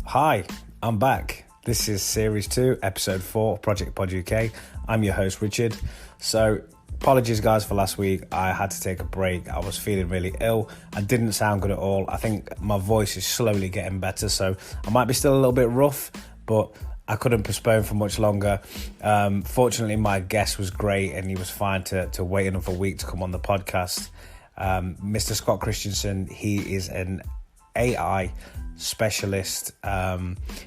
Hi, I'm back. This is Series 2, Episode 4 of Project Pod UK. I'm your host, Richard. So, apologies, guys, for last week. I had to take a break. I was feeling really ill. I didn't sound good at all. I think my voice is slowly getting better, so I might be still a little bit rough, but I couldn't postpone for much longer. Fortunately, my guest was great, and he was fine to wait another week to come on the podcast. Mr. Scott Christianson, he is an AI specialist.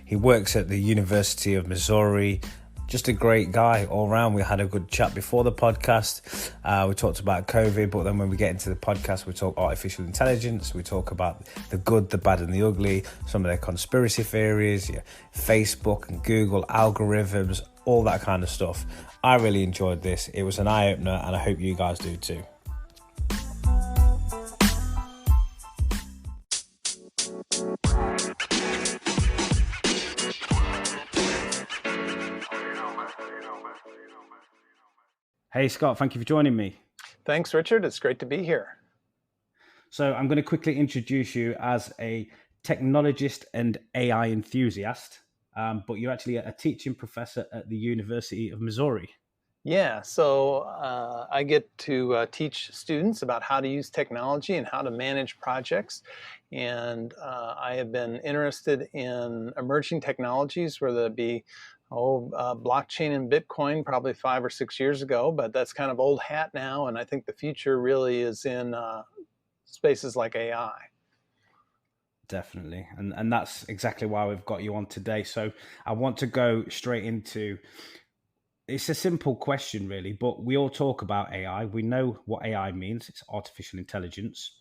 He works at the University of Missouri. Just a great guy all around. We had a good chat before the podcast. We talked about COVID, but then when we get into the podcast, we talk artificial intelligence. We talk about the good, the bad, and the ugly, some of their conspiracy theories, Facebook and Google algorithms, all that kind of stuff. I really enjoyed this. It was an eye-opener, and I hope you guys do too. Hey, Scott, thank you for joining me. Thanks, Richard. It's great to be here. So I'm going to quickly introduce you as a technologist and AI enthusiast, but you're actually a teaching professor at the University of Missouri. Yeah, so I get to teach students about how to use technology and how to manage projects. And I have been interested in emerging technologies, whether it be blockchain and Bitcoin probably 5 or 6 years ago, but that's kind of old hat now. And I think the future really is in spaces like AI. Definitely. And that's exactly why we've got you on today. So I want to go straight into, it's a simple question really, but we all talk about AI. We know what AI means. It's artificial intelligence,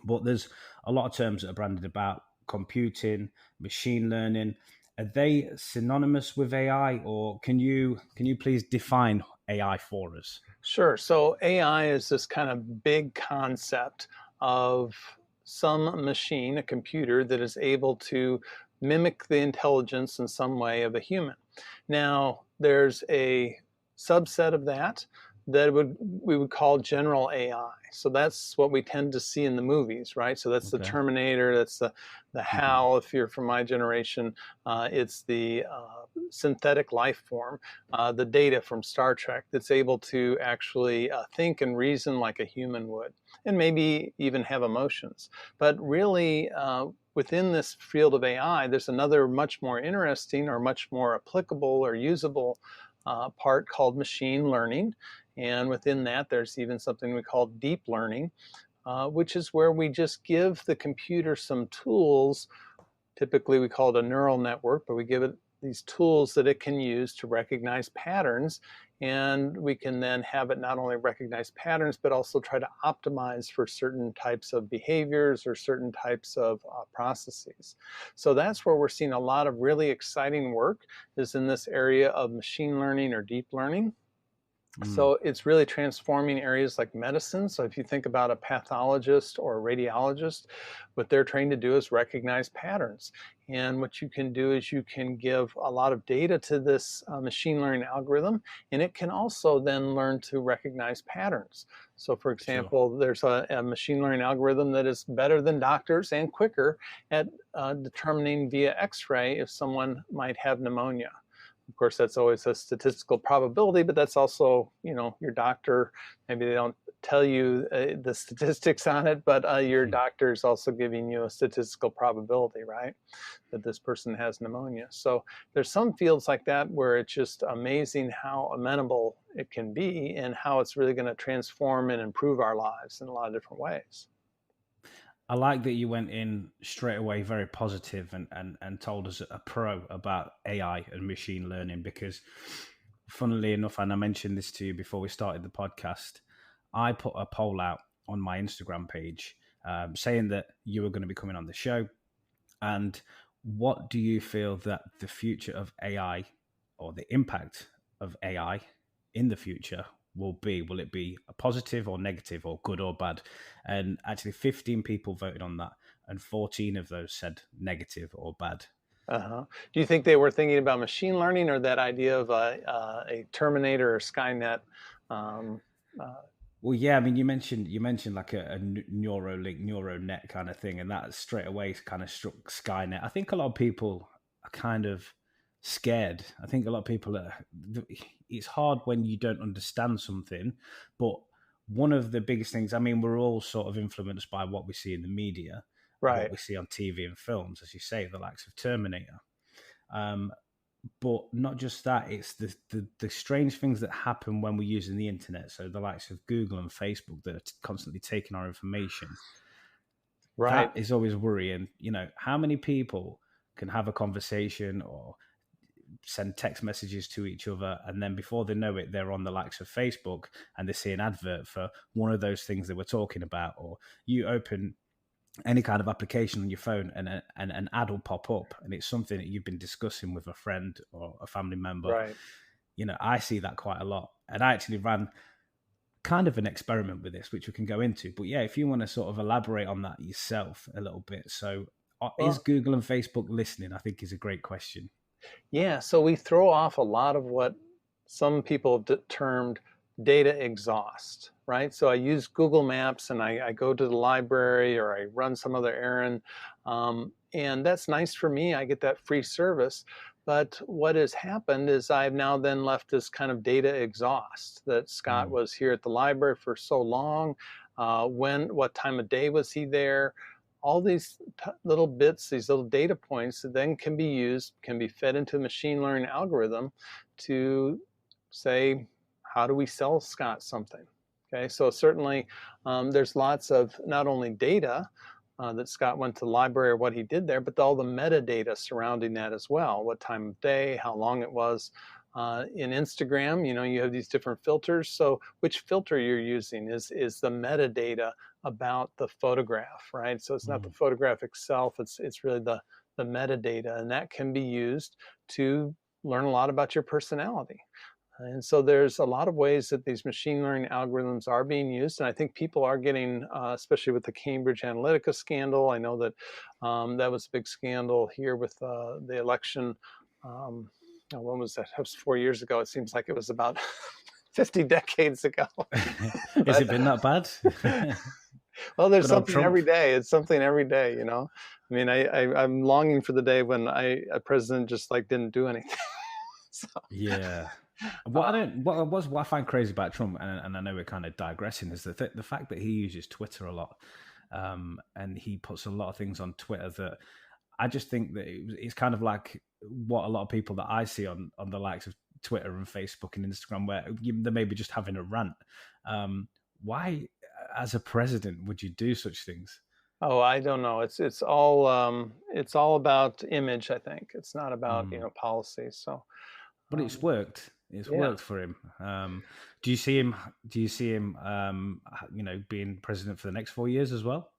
but there's a lot of terms that are branded about computing, machine learning. Are they synonymous with AI, or can you please define AI for us? Sure. So AI is this kind of big concept of some machine, a computer, that is able to mimic the intelligence in some way of a human. Now, there's a subset of that we would call general AI. So that's what we tend to see in the movies, right? So that's the Terminator, that's the HAL, if you're from my generation. It's the synthetic life form, the Data from Star Trek, that's able to actually think and reason like a human would, and maybe even have emotions. But really, within this field of AI, there's another much more interesting or much more applicable or usable part called machine learning. And within that, there's even something we call deep learning, which is where we just give the computer some tools. Typically, we call it a neural network, but we give it these tools that it can use to recognize patterns. And we can then have it not only recognize patterns, but also try to optimize for certain types of behaviors or certain types of processes. So that's where we're seeing a lot of really exciting work, is in this area of machine learning or deep learning. So it's really transforming areas like medicine. So if you think about a pathologist or a radiologist, what they're trained to do is recognize patterns. And what you can do is you can give a lot of data to this machine learning algorithm, and it can also then learn to recognize patterns. So for example, there's a machine learning algorithm that is better than doctors and quicker at determining via X-ray if someone might have pneumonia. Of course, that's always a statistical probability, but that's also, your doctor, maybe they don't tell you the statistics on it, but your doctor is also giving you a statistical probability, right, that this person has pneumonia. So there's some fields like that where it's just amazing how amenable it can be and how it's really going to transform and improve our lives in a lot of different ways. I like that you went in straight away very positive and told us a pro about AI and machine learning, because funnily enough, and I mentioned this to you before we started the podcast, I put a poll out on my Instagram page saying that you were going to be coming on the show. And what do you feel that the future of AI, or the impact of AI in the future, will be? Will it be a positive or negative, or good or bad? And actually 15 people voted on that, and 14 of those said negative or bad. Do you think they were thinking about machine learning, or that idea of a Terminator or Skynet? Well, yeah, I mean, you mentioned like a Neuralink, neuronet kind of thing, and that straight away kind of struck Skynet. I think a lot of people are kind of scared. I think a lot of people it's hard when you don't understand something, but one of the biggest things, I mean, we're all sort of influenced by what we see in the media, what Right. we see on TV and films, as you say, the likes of Terminator. Um, but not just that, it's the strange things that happen when we're using the internet. So the likes of Google and Facebook that are constantly taking our information. Right. That is always worrying. You know, how many people can have a conversation or send text messages to each other, and then before they know it, they're on the likes of Facebook and they see an advert for one of those things that we're talking about, or you open any kind of application on your phone and an ad will pop up and it's something that you've been discussing with a friend or a family member. Right. You know, I see that quite a lot, and I actually ran kind of an experiment with this, which we can go into. But yeah, if you want to sort of elaborate on that yourself a little bit. So is Well, Google and Facebook listening? I think is a great question. yeah. So we throw off a lot of what some people have termed data exhaust, right? So I use Google Maps and I go to the library or I run some other errand. And that's nice for me. I get that free service. But what has happened is I've now then left this kind of data exhaust that Scott Mm. was here at the library for so long. What time of day was he there? All these little bits, these little data points that then can be used, can be fed into a machine learning algorithm to say, how do we sell Scott something? Okay, so certainly there's lots of not only data that Scott went to the library or what he did there, but all the metadata surrounding that as well. What time of day, how long it was. In Instagram, you know, you have these different filters. So which filter you're using is the metadata about the photograph, right? So it's not the Mm. photograph itself, it's really the metadata, and that can be used to learn a lot about your personality. And so there's a lot of ways that these machine learning algorithms are being used. And I think people are getting, especially with the Cambridge Analytica scandal. I know that that was a big scandal here with the election. When was that? That was 4 years ago. It seems like it was about 50 decades ago. Has it been that bad? Well, there's Good old something Trump. every day. It's something every day, you know. I mean, I'm longing for the day when a president just like didn't do anything. So, Yeah. uh, What I find crazy about Trump, and I know we're kind of digressing, is the fact that he uses Twitter a lot, and he puts a lot of things on Twitter that I just think that it's kind of like what a lot of people that I see on the likes of Twitter and Facebook and Instagram, where they're maybe just having a rant. Why, as a president, would you do such things? Oh, I don't know. It's all about image, I think. It's not about, Mm. policy. So, But it's um, worked. It's yeah, worked for him. Do you see him? Do you see him? Being president for the next 4 years as well,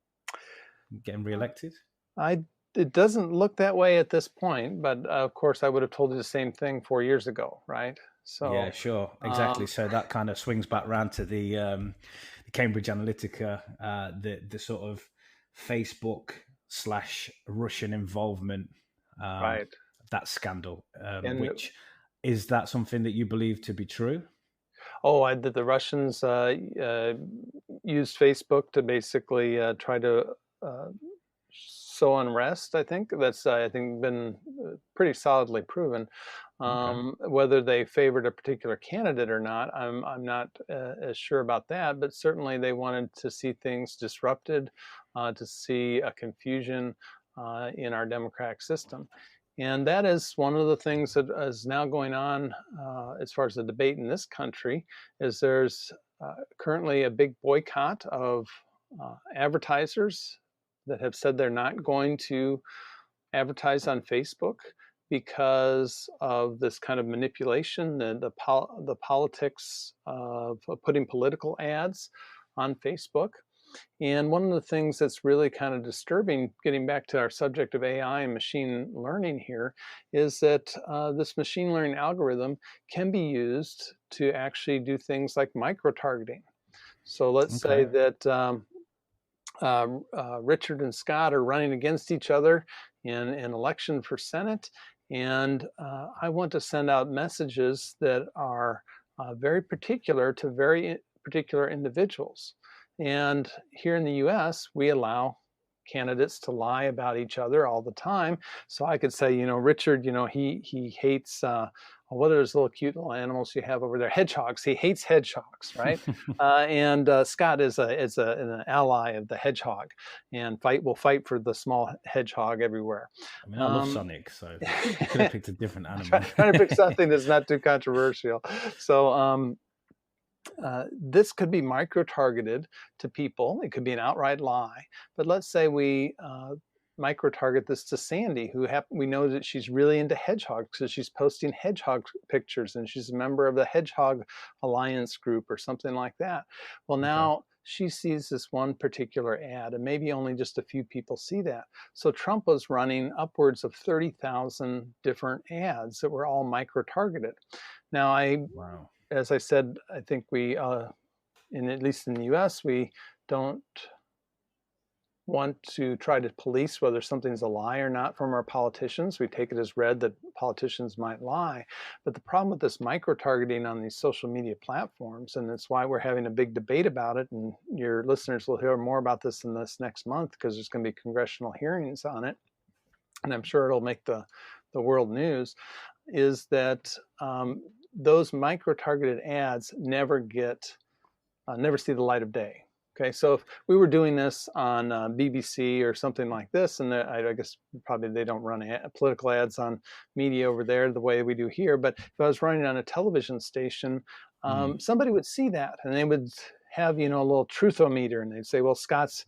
getting re-elected. I it doesn't look that way at this point, but of course I would have told you the same thing 4 years ago, right? Yeah, So, sure, exactly. um, So that kind of swings back round to the Cambridge Analytica, the sort of Facebook slash Russian involvement, right. that scandal. And Which is that something that you believe to be true? that the Russians used Facebook to basically try to uh, sow unrest. I think that's I think been pretty solidly proven. Okay. Whether they favored a particular candidate or not, I'm not as sure about that. But certainly they wanted to see things disrupted, to see a confusion in our democratic system. And that is one of the things that is now going on as far as the debate in this country. Is there's currently a big boycott of advertisers that have said they're not going to advertise on Facebook because of this kind of manipulation, the politics of putting political ads on Facebook. And one of the things that's really kind of disturbing, getting back to our subject of AI and machine learning here, is that this machine learning algorithm can be used to actually do things like micro targeting. So let's say Okay. that Richard and Scott are running against each other in an election for Senate, and I want to send out messages that are very particular to very particular individuals. And here in the US, we allow candidates to lie about each other all the time. So I could say, Richard, he hates what are those little cute little animals you have over there? Hedgehogs. He hates hedgehogs, right? And Scott is an ally of the hedgehog, and will fight for the small hedgehog everywhere. I mean, I love Sonic, so you could have picked a different animal. Trying to pick something that's not too controversial. So this could be micro-targeted to people. It could be an outright lie. But let's say we micro-target this to Sandy, who we know that she's really into hedgehogs because she's posting hedgehog pictures and she's a member of the Hedgehog Alliance group or something like that. Well, now she sees this one particular ad, and maybe only just a few people see that. So Trump was running upwards of 30,000 different ads that were all micro-targeted. Now, as I said, I think we, at least in the US, we don't want to try to police whether something's a lie or not from our politicians. We take it as read that politicians might lie. But the problem with this micro-targeting on these social media platforms, and it's why we're having a big debate about it, and your listeners will hear more about this in this next month because there's going to be congressional hearings on it, and I'm sure it'll make the world news, is that those micro-targeted ads never see the light of day. Okay, so if we were doing this on BBC or something like this, and I guess probably they don't run political ads on media over there the way we do here, but if I was running on a television station, somebody would see that, and they would have a little truthometer, and they'd say, well, Scott's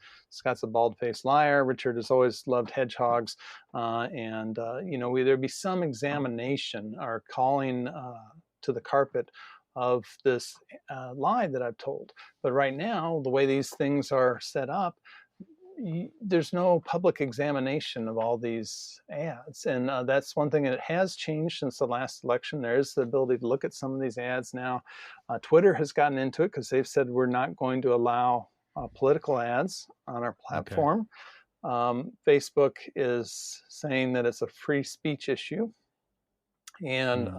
a bald-faced liar. Richard has always loved hedgehogs, and there'd be some examination or calling to the carpet of this lie that I've told. But right now, the way these things are set up, there's no public examination of all these ads. And that's one thing that has changed since the last election. There's the ability to look at some of these ads now. Twitter has gotten into it because they've said we're not going to allow political ads on our platform. Okay. Facebook is saying that it's a free speech issue. And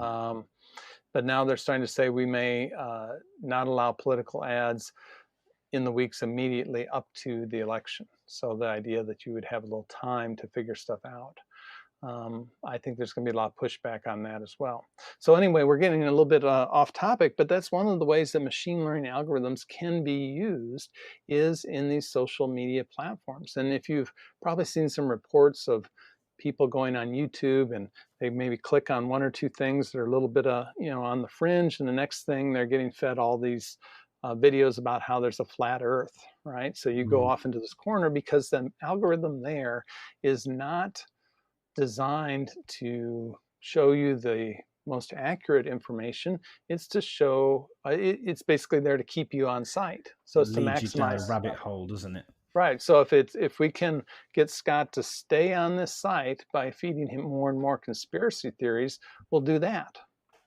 but now they're starting to say we may not allow political ads in the weeks immediately up to the election. So the idea that you would have a little time to figure stuff out. I think there's going to be a lot of pushback on that as well. So anyway, we're getting a little bit off topic, but that's one of the ways that machine learning algorithms can be used is in these social media platforms. And if you've probably seen some reports of people going on YouTube and they maybe click on one or two things that are a little bit on the fringe, and the next thing they're getting fed all these videos about how there's a flat earth, right? So you go off into this corner because the algorithm there is not designed to show you the most accurate information. It's to show, it's basically there to keep you on site. So it's to maximize. Leads you down a rabbit hole, doesn't it? Right. So if we can get Scott to stay on this site by feeding him more and more conspiracy theories, we'll do that,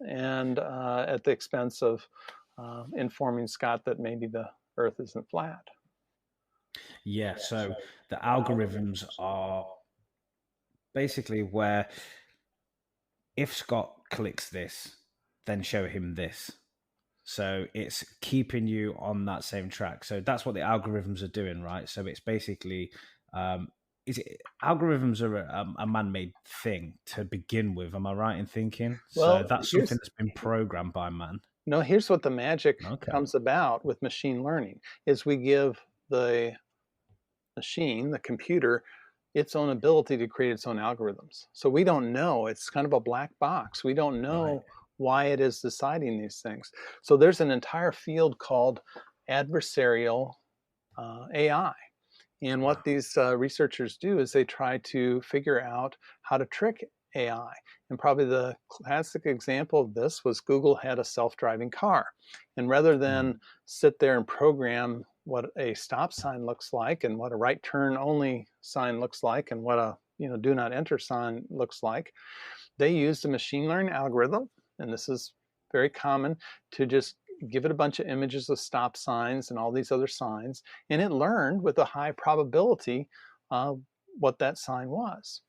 and at the expense of informing Scott that maybe the Earth isn't flat. Yeah. So the algorithms are basically where if Scott clicks this, then show him this. So it's keeping you on that same track. So that's what the algorithms are doing, right? So it's basically, algorithms are a man-made thing to begin with. Am I right in thinking? Well, so that's something that's been programmed by man. No, here's what the magic comes about with machine learning is we give the machine, the computer, its own ability to create its own algorithms. So we don't know. It's kind of a black box. We don't know why it is deciding these things. So there's an entire field called adversarial AI. And what these researchers do is they try to figure out how to trick AI. And probably the classic example of this was Google had a self-driving car. And rather than sit there and program what a stop sign looks like and what a right turn only sign looks like and what a do not enter sign looks like, they used a machine learning algorithm, and this is very common, to just give it a bunch of images of stop signs and all these other signs, and it learned with a high probability what that sign was.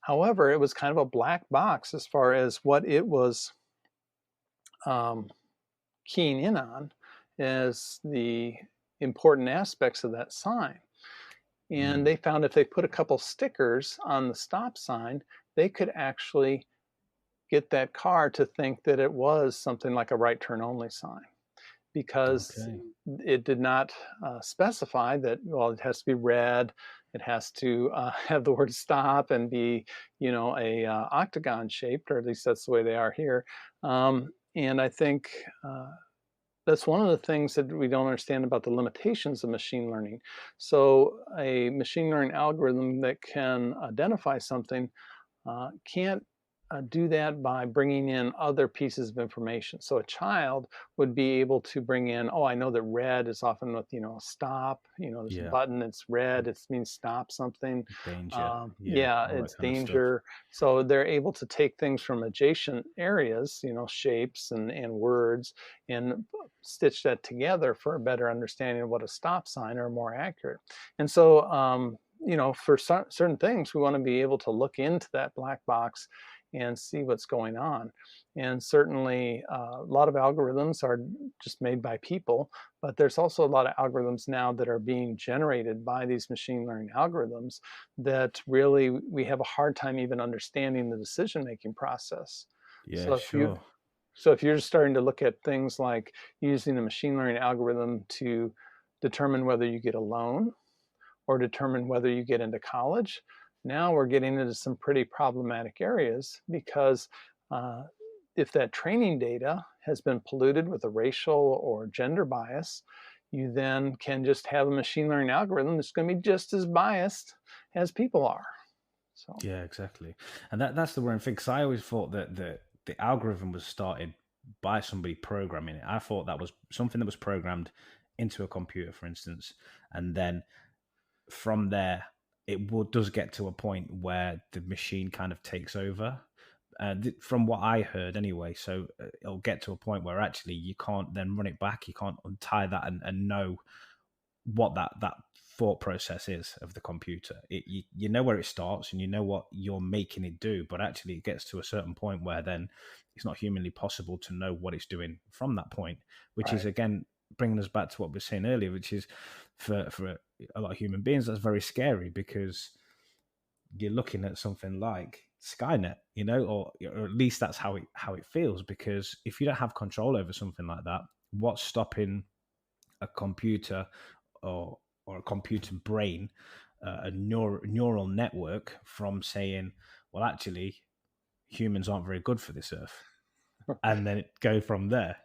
However, it was kind of a black box as far as what it was keying in on as the important aspects of that sign. And they found if they put a couple stickers on the stop sign, they could actually get that car to think that it was something like a right turn only sign, because Okay. it did not specify that, well, it has to be red, it has to have the word stop and be, a octagon shaped, or at least that's the way they are here. And I think that's one of the things that we don't understand about the limitations of machine learning. So a machine learning algorithm that can identify something can't do that by bringing in other pieces of information. So a child would be able to bring in, oh, I know that red is often with, stop, there's a Yeah. button, it's red, it means stop something. Danger. Yeah. Yeah, All that it's kind of stuff. danger. So they're able to take things from adjacent areas, shapes and words, and stitch that together for a better understanding of what a stop sign, or more accurate. And so, for certain things, we want to be able to look into that black box and see what's going on. And certainly, a lot of algorithms are just made by people, but there's also a lot of algorithms now that are being generated by these machine learning algorithms that really we have a hard time even understanding the decision-making process. Yeah, So if you sure. so if you're starting to look at things like using a machine learning algorithm to determine whether you get a loan or determine whether you get into college, now we're getting into some pretty problematic areas, because uh, if that training data has been polluted with a racial or gender bias, you then can just have a machine learning algorithm that's going to be just as biased as people are. So Yeah, exactly. And that's the worrying thing, because I always thought that the algorithm was started by somebody programming it. I thought that was something that was programmed into a computer, for instance, and then from there does get to a point where the machine kind of takes over. From what I heard, anyway, so it'll get to a point where actually you can't then run it back. You can't untie that and know what that thought process is of the computer. You know where it starts and you know what you're making it do, but actually it gets to a certain point where then it's not humanly possible to know what it's doing from that point, which is right. again bringing us back to what we were saying earlier, which is for a lot of human beings that's very scary, because you're looking at something like Skynet, or at least that's how it feels. Because if you don't have control over something like that, what's stopping a computer or a computer brain, a neural network, from saying, well, actually, humans aren't very good for this earth, and then it go from there.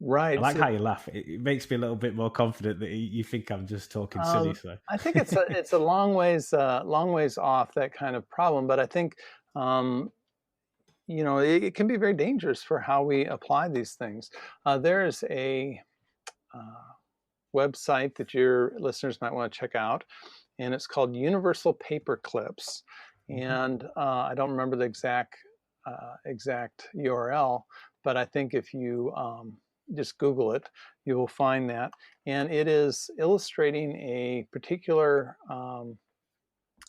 I Right. like So how you laugh. It makes me a little bit more confident that you think I'm just talking silly. So I think it's a long ways off, that kind of problem. But I think it can be very dangerous for how we apply these things. There is a uh, website that your listeners might want to check out, and it's called Universal Paperclips. mhm. And I don't remember the exact URL, but I think if you just Google it, you will find that. And it is illustrating a particular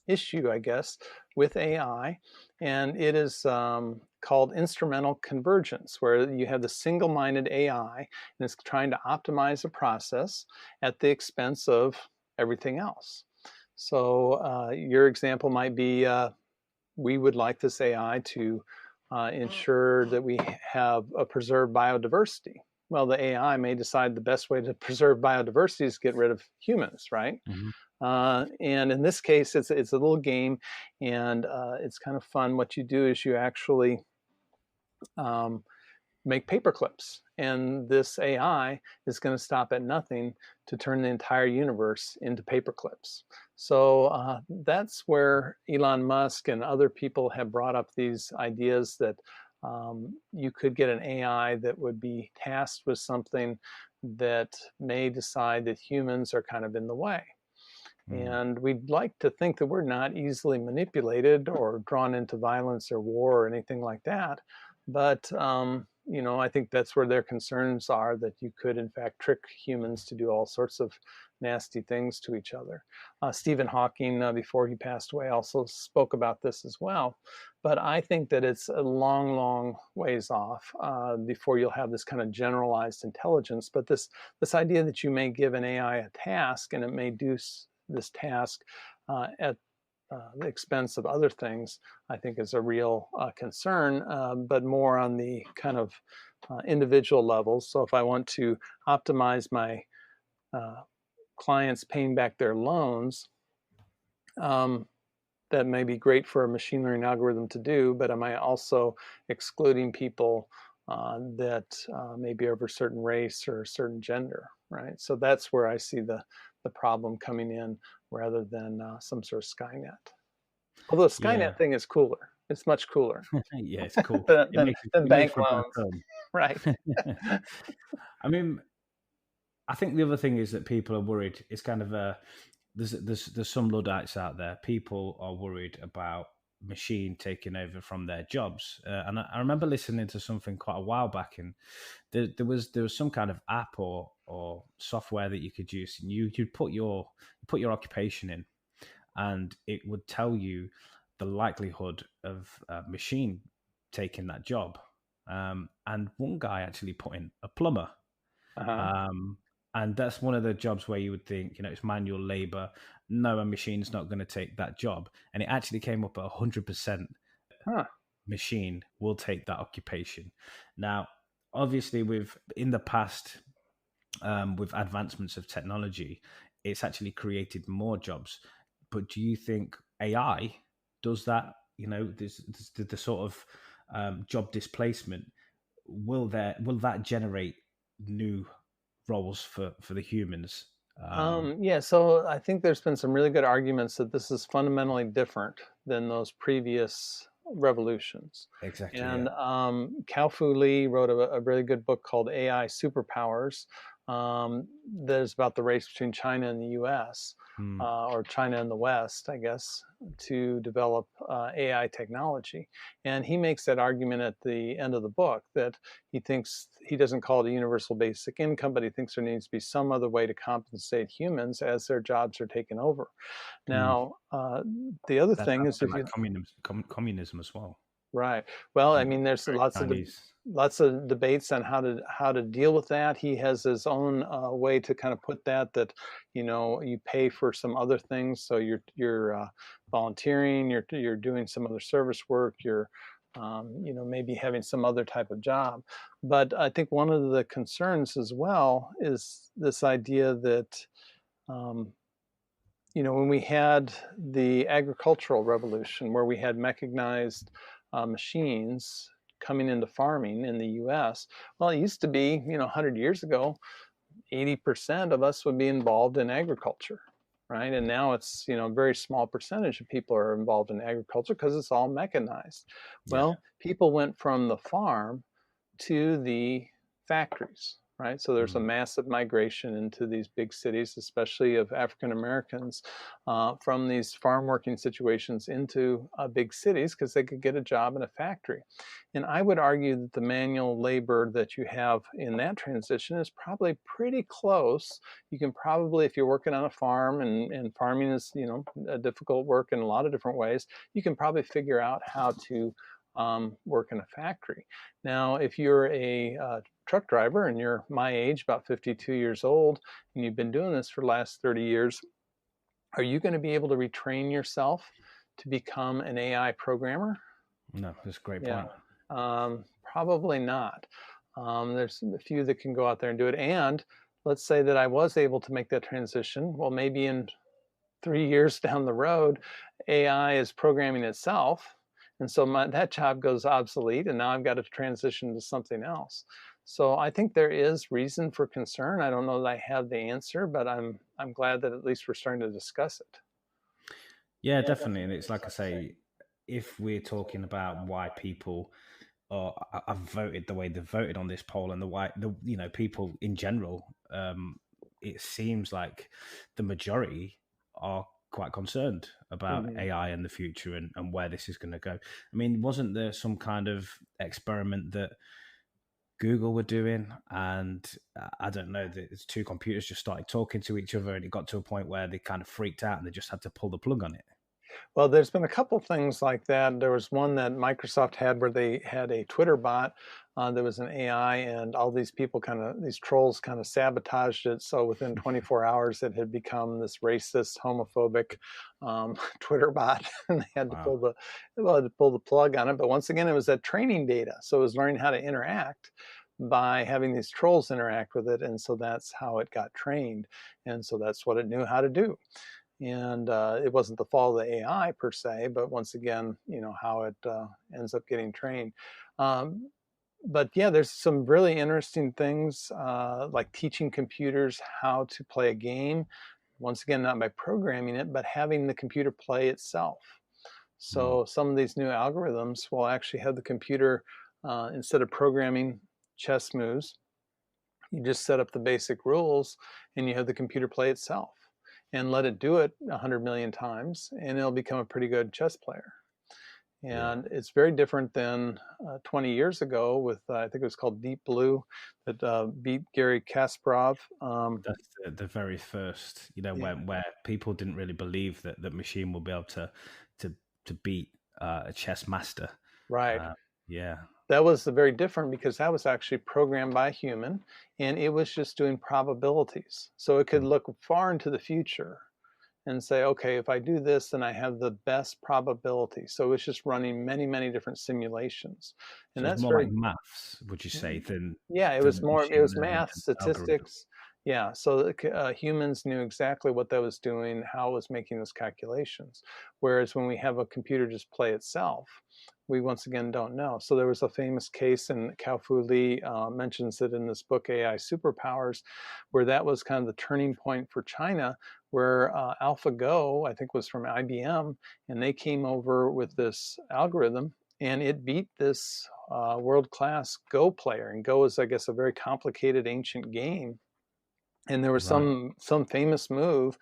issue, I guess, with AI, and it is called instrumental convergence, where you have the single-minded AI and it's trying to optimize a process at the expense of everything else. So your example might be, we would like this AI to ensure that we have a preserved biodiversity. Well, the AI may decide the best way to preserve biodiversity is get rid of humans, right? Mhm. And in this case, it's a little game, and it's kind of fun. What you do is you actually um, make paper clips, and this AI is going to stop at nothing to turn the entire universe into paper clips. So that's where Elon Musk and other people have brought up these ideas that you could get an AI that would be tasked with something that may decide that humans are kind of in the way. Mm. And we'd like to think that we're not easily manipulated or drawn into violence or war or anything like that. But, I think that's where their concerns are, that you could, in fact, trick humans to do all sorts of nasty things to each other. Stephen Hawking, before he passed away, also spoke about this as well. But I think that it's a long, long ways off before you'll have this kind of generalized intelligence. But this idea that you may give an AI a task and it may do this task at the expense of other things, I think is a real concern, but more on the kind of individual levels. So if I want to optimize my clients paying back their loans, that may be great for a machine learning algorithm to do, but am I also excluding people that may be of a certain race or a certain gender, right? So that's where I see the problem coming in rather than some sort of Skynet. Although the Yeah. Skynet thing is cooler. It's much cooler Yeah, it's cool. It than, makes than it makes bank for a better loans, film. right? I mean, I think the other thing is that people are worried. It's kind of there's some Luddites out there. People are worried about machine taking over from their jobs. And I remember listening to something quite a while back, and there was some kind of app or software that you could use, and you'd put your occupation in, and it would tell you the likelihood of a machine taking that job. And one guy actually put in a plumber. Uh-huh. Um, and that's one of the jobs where you would think, it's manual labor. No, a machine's not going to take that job. And it actually came up at 100% Huh. machine will take that occupation. Now, obviously, in the past, with advancements of technology, it's actually created more jobs. But do you think AI does that? The sort of job displacement, will that generate new roles for the humans? Yeah, so I think there's been some really good arguments that this is fundamentally different than those previous revolutions. Exactly. And Yeah. Fu Lee wrote a really good book called AI Superpowers that is about the race between China and the US, Hmm. or China and the West, I guess, to develop AI technology. And he makes that argument at the end of the book that he doesn't call it a universal basic income, but he thinks there needs to be some other way to compensate humans as their jobs are taken over. Hmm. Now, the other That's thing is something if like you communism as well. right, well, I Yeah. mean, there's Very Chinese. lots of debates on how to deal with that. He has his own way to kind of put that you pay for some other things, so you're volunteering, you're doing some other service work, you're maybe having some other type of job. But I think one of the concerns as well is this idea that um, when we had the agricultural revolution where we had mechanized machines coming into farming in the US, well, it used to be, 100 years ago, 80% of us would be involved in agriculture, right? And now it's, a very small percentage of people are involved in agriculture because it's all mechanized. Yeah. Well, people went from the farm to the factories, right? So there's a Hmm. massive migration into these big cities, especially of African Americans, from these farm working situations into big cities because they could get a job in a factory. And I would argue that the manual labor that you have in that transition is probably pretty close. You can probably, if you're working on a farm, and farming is, a difficult work in a lot of different ways, you can probably figure out how to work in a factory. Now, if you're a truck driver and you're my age, about 52 years old, and you've been doing this for the last 30 years, are you going to be able to retrain yourself to become an AI programmer? No, that's a great Yeah, point. probably not. There's a few that can go out there and do it. And let's say that I was able to make that transition. Well, maybe in 3 years down the road, AI is programming itself. And so that job goes obsolete, and now I've got to transition to something else. So I think there is reason for concern. I don't know that I have the answer, but I'm glad that at least we're starting to discuss it. Yeah, definitely. And it's like I say, if we're talking about why people have voted the way they've voted on this poll, and the people in general, it seems like the majority are quite concerned about Mm-hmm. AI in the future, and where this is going to go. I mean, wasn't there some kind of experiment that Google were doing, and I don't know, the two computers just started talking to each other, and it got to a point where they kind of freaked out and they just had to pull the plug on it? Well, there's been a couple things like that. There was one that Microsoft had where they had a Twitter bot there was an AI, and all these people these trolls kind of sabotaged it. So within 24 hours, it had become this racist, homophobic Twitter bot, and they had to Wow. pull the plug on it. But once again, it was that training data, so it was learning how to interact by having these trolls interact with it, and so that's how it got trained, and so that's what it knew how to do. And it wasn't the fault of the AI per se, but once again, how it ends up getting trained. But yeah, there's some really interesting things like teaching computers how to play a game. Once again, not by programming it, but having the computer play itself. Mm. So some of these new algorithms will actually have the computer, instead of programming chess moves, you just set up the basic rules and you have the computer play itself and let it do it 100 million times, and it'll become a pretty good chess player. Yeah. And it's very different than 20 years ago with, I think it was called Deep Blue, that beat Gary Kasparov. That's the very first, Yeah, where people didn't really believe that the machine will be able to to beat a chess master. right. Uh, yeah. That was very different because that was actually programmed by a human, and it was just doing probabilities. So it could Mm. look far into the future and say, okay, if I do this, then I have the best probability. So it's just running many, many different simulations. And So it's that's more like very, maths, would you say, yeah, than it machine was learning math, and algorithm? statistics. Yeah, so humans knew exactly what that was doing, how it was making those calculations. Whereas when we have a computer just play itself, we once again don't know. So there was a famous case, and Kao-Fu Lee mentions it in this book, AI Superpowers, where that was kind of the turning point for China, where AlphaGo, I think was from IBM, and they came over with this algorithm, and it beat this world-class Go player. And Go is, I guess, a very complicated ancient game. And there was Right. some famous move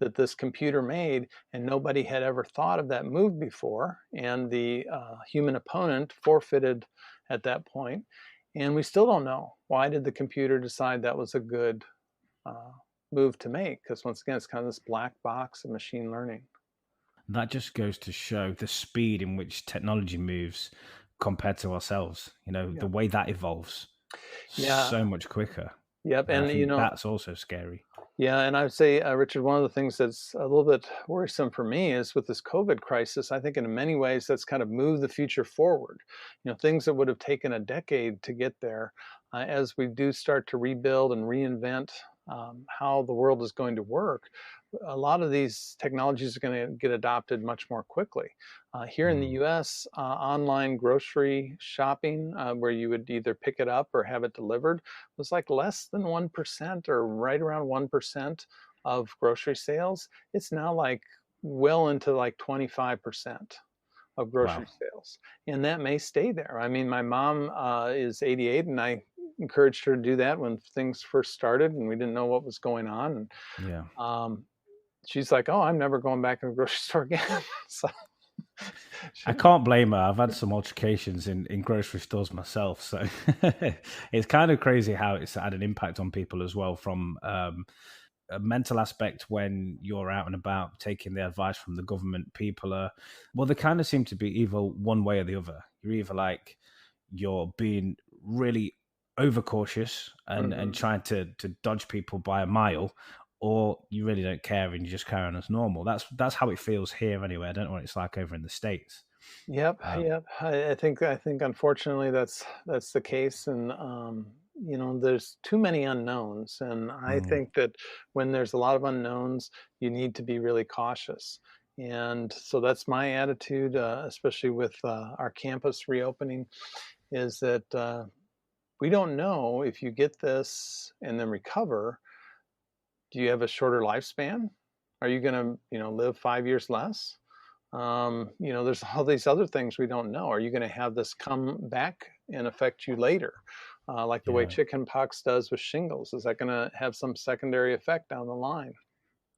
that this computer made, and nobody had ever thought of that move before. And the human opponent forfeited at that point. And we still don't know why did the computer decide that was a good uh, move to make? Because once again, it's kind of this black box of machine learning. That just goes to show the speed in which technology moves compared to ourselves. The Yeah. way that evolves Yeah. so much quicker. Yep. And I And think that's also scary. yeah, and I would say, Richard, one of the things that's a little bit worrisome for me is with this COVID crisis. I think in many ways that's kind of moved the future forward. Things that would have taken a decade to get there, as we do start to rebuild and reinvent how the world is going to work, a lot of these technologies are going to get adopted much more quickly. Here in the Mm. US, online grocery shopping, where you would either pick it up or have it delivered, was like less than 1% or right around 1% of grocery sales. It's now like well into like 25% of Wow. grocery sales. And that may stay there. I mean, my mom is 88, and I encouraged her to do that when things first started and we didn't know what was going on. And Yeah. um, she's like, "Oh, I'm never going back to the grocery store again." So I she, can't blame her. I've had some altercations in grocery stores myself. So it's kind of crazy how it's had an impact on people as well from a mental aspect when you're out and about taking the advice from the government. People are, well, they kind of seem to be either one way or the other. You're either like, you're being really overcautious and Mhm. trying to dodge people by a mile, or you really don't care and you just carry on as normal. That's how it feels here anyway. I don't know what it's like over in the States. Yep, Um, yep. I think unfortunately that's the case, and there's too many unknowns, and I mm, think that when there's a lot of unknowns, you need to be really cautious. And so that's my attitude, especially with our campus reopening, is that we don't know if you get this and then recover, do you have a shorter lifespan? Are you going to, live 5 years less? There's all these other things we don't know. Are you going to have this come back and affect you later? Like the way yeah. chickenpox does with shingles. Is that going to have some secondary effect down the line?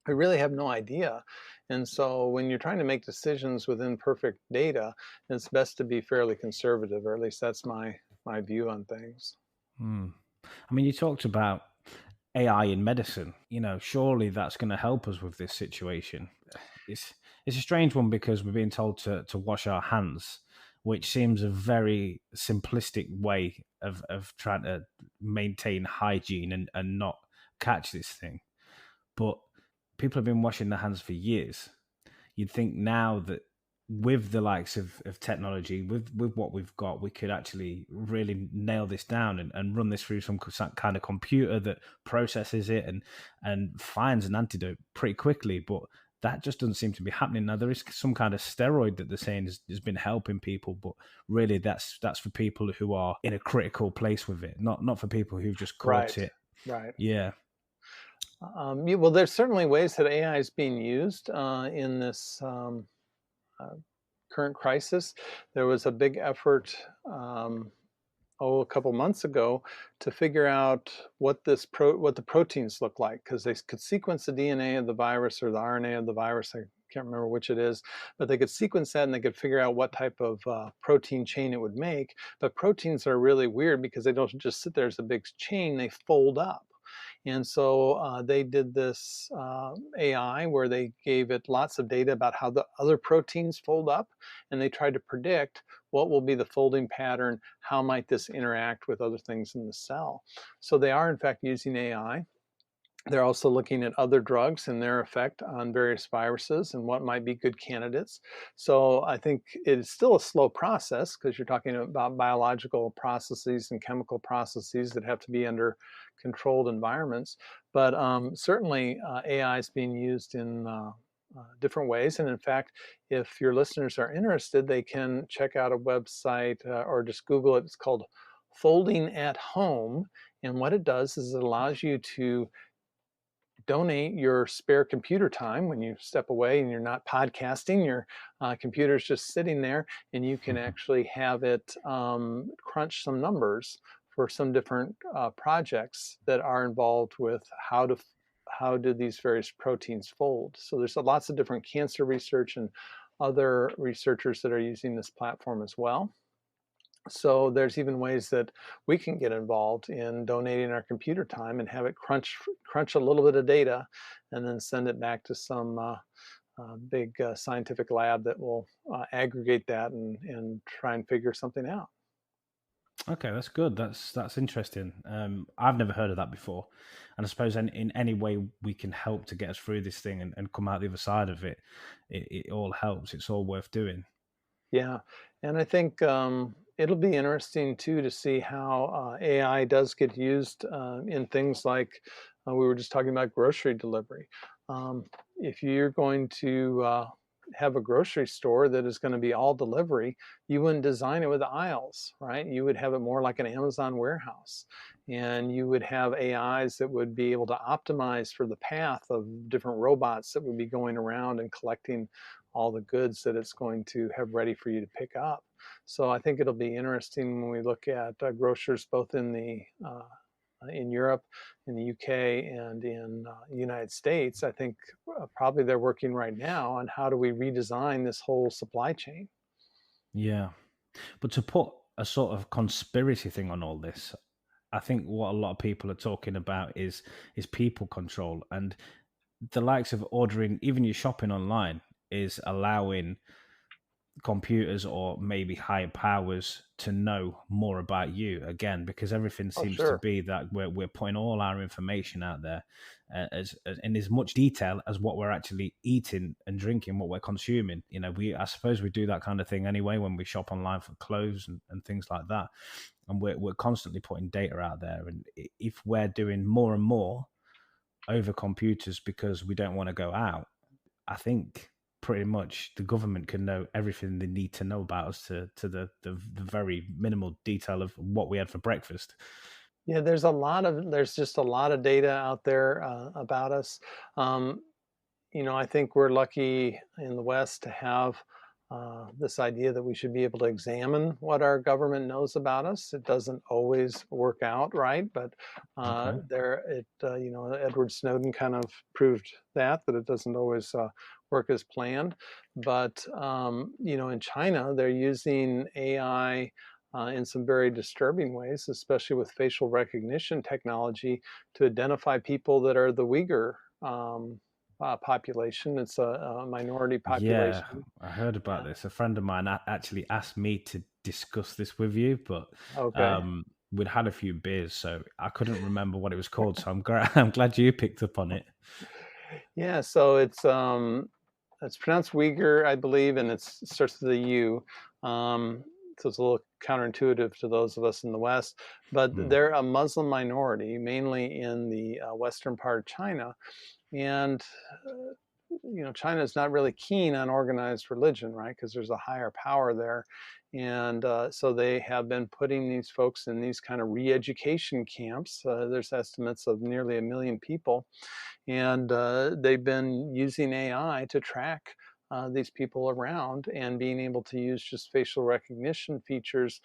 I really have no idea. And so when you're trying to make decisions with imperfect data, it's best to be fairly conservative, or at least that's my view on things. Mm. I mean, you talked about AI in medicine. Surely that's going to help us with this situation. It's it's a strange one because we're being told to wash our hands which seems a very simplistic way of trying to maintain hygiene and not catch this thing. But people have been washing their hands for years. You'd think now that with the likes of technology, with what we've got, we could actually really nail this down and run this through some kind of computer that processes it and finds an antidote pretty quickly. But that just doesn't seem to be happening. Now, there is some kind of steroid that they're saying has been helping people, but really that's for people who are in a critical place with it, not for people who've just caught Right, it. right. Yeah. Well, there's certainly ways that AI is being used in this uh, current crisis. There was a big effort a couple months ago to figure out what the proteins look like, because they could sequence the DNA of the virus or the RNA of the virus. I can't remember which it is, but they could sequence that and they could figure out what type of protein chain it would make. But proteins are really weird because they don't just sit there as a big chain; they fold up. And so they did this AI where they gave it lots of data about how the other proteins fold up, and they tried to predict what will be the folding pattern, how might this interact with other things in the cell. So they are in fact using AI. They're also looking at other drugs and their effect on various viruses and what might be good candidates. So I think it's still a slow process because you're talking about biological processes and chemical processes that have to be under controlled environments. But certainly AI is being used in different ways. And in fact, if your listeners are interested, they can check out a website or just Google it. It's called Folding at Home. And what it does is it allows you to donate your spare computer time when you step away and you're not podcasting, your computer's just sitting there, and you can actually have it crunch some numbers for some different projects that are involved with how do these various proteins fold. So there's lots of different cancer research and other researchers that are using this platform as well. So there's even ways that we can get involved in donating our computer time and have it crunch a little bit of data, and then send it back to some big scientific lab that will aggregate that and try and figure something out. Okay, that's good. That's interesting. I've never heard of that before, and I suppose in any way we can help to get us through this thing and come out the other side of it, it all helps. It's all worth doing. Yeah, and I think it'll be interesting too to see how AI does get used in things like we were just talking about grocery delivery. Um, if you're going to have a grocery store that is going to be all delivery, you wouldn't design it with aisles, right? You would have it more like an Amazon warehouse, and you would have AIs that would be able to optimize for the path of different robots that would be going around and collecting all the goods that it's going to have ready for you to pick up. So I think it'll be interesting when we look at grocers both in Europe, in the UK, and in the United States. I think probably they're working right now on how do we redesign this whole supply chain. Yeah, but to put a sort of conspiracy thing on all this, I think what a lot of people are talking about is people control, and the likes of ordering even your shopping online is allowing computers or maybe higher powers to know more about you again, because everything Oh, seems to sure. be that we're putting all our information out there as in as much detail as what we're actually eating and drinking, what we're consuming. I suppose we do that kind of thing anyway when we shop online for clothes and things like that, and we're constantly putting data out there. And if we're doing more and more over computers because we don't want to go out, I think pretty much the government can know everything they need to know about us to the very minimal detail of what we had for breakfast. Yeah, there's just a lot of data out there about us. Um, I think we're lucky in the West to have this idea that we should be able to examine what our government knows about us. It doesn't always work out right, but Okay. Edward Snowden kind of proved that it doesn't always work as planned. But in China, they're using AI. In some very disturbing ways, especially with facial recognition technology, to identify people that are the Uyghur population. It's a minority Yeah, population. I heard about Yeah. this. A friend of mine actually asked me to discuss this with you, but Okay. we'd had a few beers, so I couldn't remember what it was called. So I'm glad I'm glad you picked up on it. Yeah. So it's pronounced Uyghur, I believe, and it starts with a U. Um, so it's a little counterintuitive to those of us in the West, but Mm, they're a Muslim minority, mainly in the western part of China. And China is not really keen on organized religion, right? Because there's a higher power there, and so they have been putting these folks in these kind of re-education camps. There's estimates of nearly 1 million people, and they've been using AI to track these people around and being able to use just facial recognition features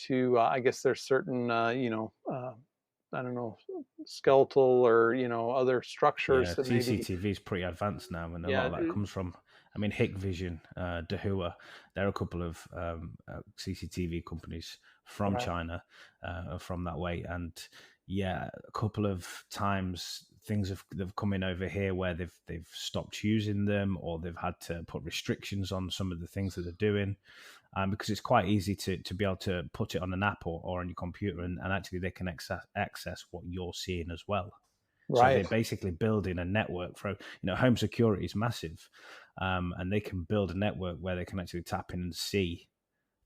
to, I guess there's certain, I don't know, skeletal or, other structures yeah, that maybe, CCTV is pretty advanced now, and a lot yeah, of that comes from. I mean, Hikvision, Dahua, they're a couple of CCTV companies from right, China, from that way, and yeah, a couple of times things they've come in over here where they've stopped using them, or they've had to put restrictions on some of the things that they're doing, because it's quite easy to be able to put it on an app or on your computer, and actually they can access what you're seeing as well. So they're right. basically building a network for, home security is massive, and they can build a network where they can actually tap in and see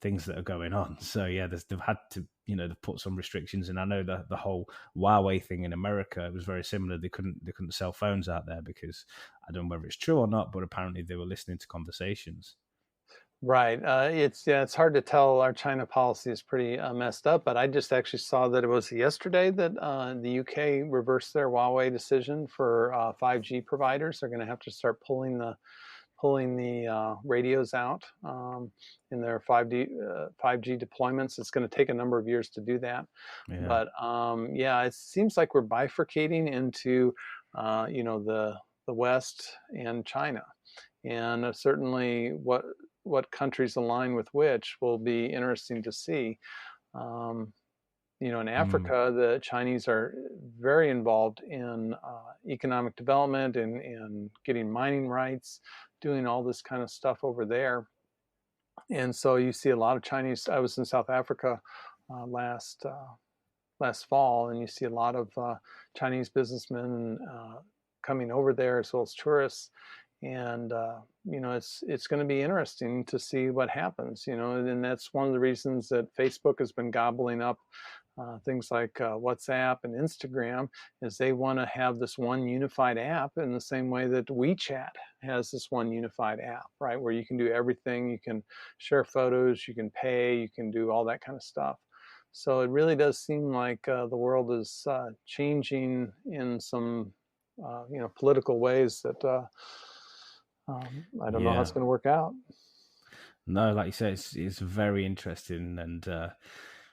things that are going on. So yeah, they've had to, they've put some restrictions, and I know that the whole Huawei thing in America, it was very similar. They couldn't sell phones out there because I don't know whether it's true or not, but apparently they were listening to conversations. Right. It's hard to tell. Our China policy is pretty messed up. But I just actually saw that it was yesterday that the UK reversed their Huawei decision for 5G providers. They're going to have to start pulling the radios out in their 5G deployments. It's going to take a number of years to do that. Yeah. But yeah, it seems like we're bifurcating into the West and China, and certainly what countries align with which will be interesting to see. Um, in Mm, Africa, the Chinese are very involved in economic development and getting mining rights, doing all this kind of stuff over there. And so you see a lot of Chinese. I was in South Africa last fall, and you see a lot of Chinese businessmen coming over there as well as tourists. And it's going to be interesting to see what happens. And that's one of the reasons that Facebook has been gobbling up things like WhatsApp and Instagram, is they want to have this one unified app in the same way that WeChat has this one unified app, right? Where you can do everything, you can share photos, you can pay, you can do all that kind of stuff. So it really does seem like the world is changing in some, political ways that I don't know how it's yeah. going to work out. No, like you say, it's very interesting, and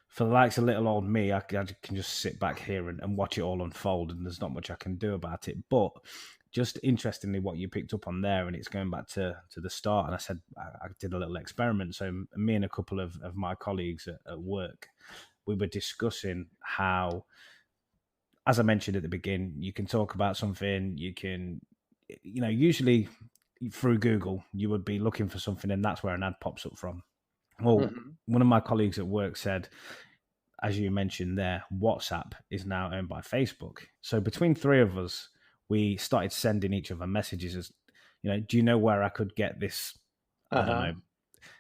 for the likes of little old me, I can just sit back here and watch it all unfold, and there's not much I can do about it. But just interestingly, what you picked up on there, and it's going back to the start, and I said I did a little experiment. So me and a couple of my colleagues at work, we were discussing how, as I mentioned at the beginning, you can talk about something, you can, usually through Google, you would be looking for something, and that's where an ad pops up from. Well, Mm-hmm. one of my colleagues at work said, as you mentioned there, WhatsApp is now owned by Facebook. So between three of us, we started sending each other messages as, do you know where I could get this? I don't Uh-huh. know.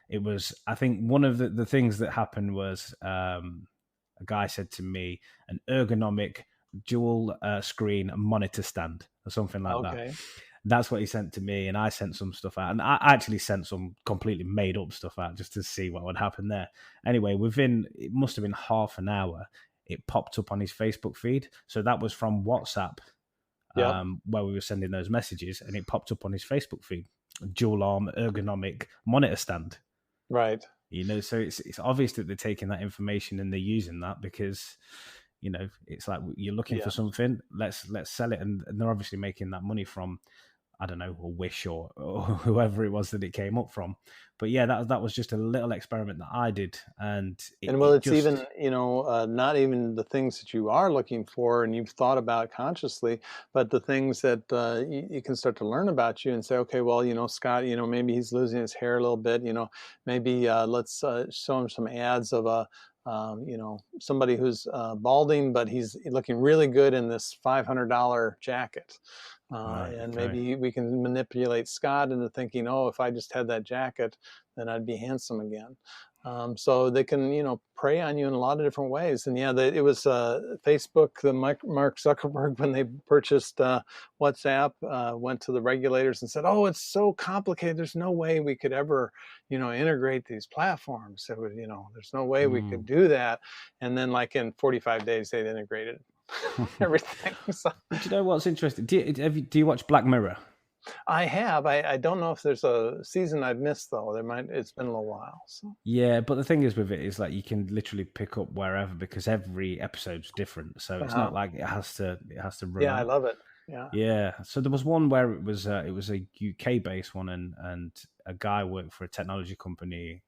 It was, I think one of the things that happened was a guy said to me, an ergonomic dual screen monitor stand or something like that. Okay. That's what he sent to me, and I sent some stuff out, and I actually sent some completely made up stuff out just to see what would happen there. Anyway, within, it must have been half an hour, it popped up on his Facebook feed. So that was from WhatsApp, Yep. where we were sending those messages, and it popped up on his Facebook feed. Dual arm ergonomic monitor stand. Right. So it's obvious that they're taking that information and they're using that because it's like you're looking for Yeah. something. Let's sell it, and they're obviously making that money from. I don't know, a Wish or whoever it was that it came up from. But yeah, that was just a little experiment that I did, and And well, it it's even, just not even the things that you are looking for and you've thought about consciously, but the things that you can start to learn about you and say, okay, well, Scott, maybe he's losing his hair a little bit, maybe let's show him some ads of somebody who's balding, but he's looking really good in this $500 jacket. right, And okay. maybe we can manipulate Scott into thinking, oh, if I just had that jacket, then I'd be handsome again. So they can, prey on you in a lot of different ways. And yeah, it was Facebook, Mark Zuckerberg, when they purchased WhatsApp, went to the regulators and said, "Oh, it's so complicated. There's no way we could ever, integrate these platforms. It would, there's no way we could do that." And then, like in 45 days, they'd integrated everything. So But you know what's interesting? Do you watch Black Mirror? I have. I don't know if there's a season I've missed though. It's been a little while. So. Yeah, but the thing is with it is like you can literally pick up wherever because every episode's different. So it's not like it has to run Yeah, I on. love it. Yeah. Yeah. So there was one where it was a UK based one, and a guy worked for a technology company.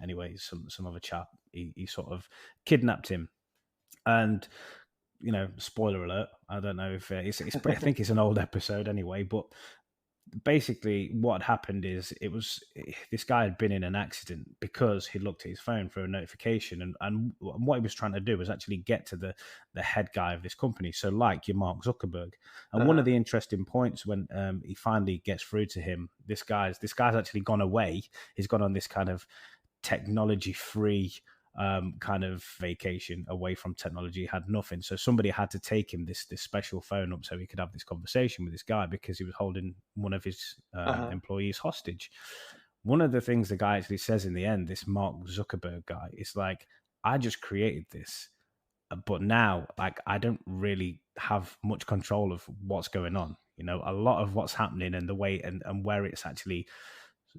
Anyway, some other chap he sort of kidnapped him, and spoiler alert. I don't know if it's I think it's an old episode anyway, but basically what had happened is this guy had been in an accident because he looked at his phone for a notification, and what he was trying to do was actually get to the head guy of this company, so like your Mark Zuckerberg. And one of the interesting points when he finally gets through to him, this guy's actually gone away. He's gone on this kind of technology free kind of vacation away from technology. He had nothing, so somebody had to take him this special phone up so he could have this conversation with this guy because he was holding one of his employees hostage. One of the things the guy actually says in the end, this Mark Zuckerberg guy, is like, I just created this, but now like I don't really have much control of what's going on. A lot of what's happening and the way and where it's actually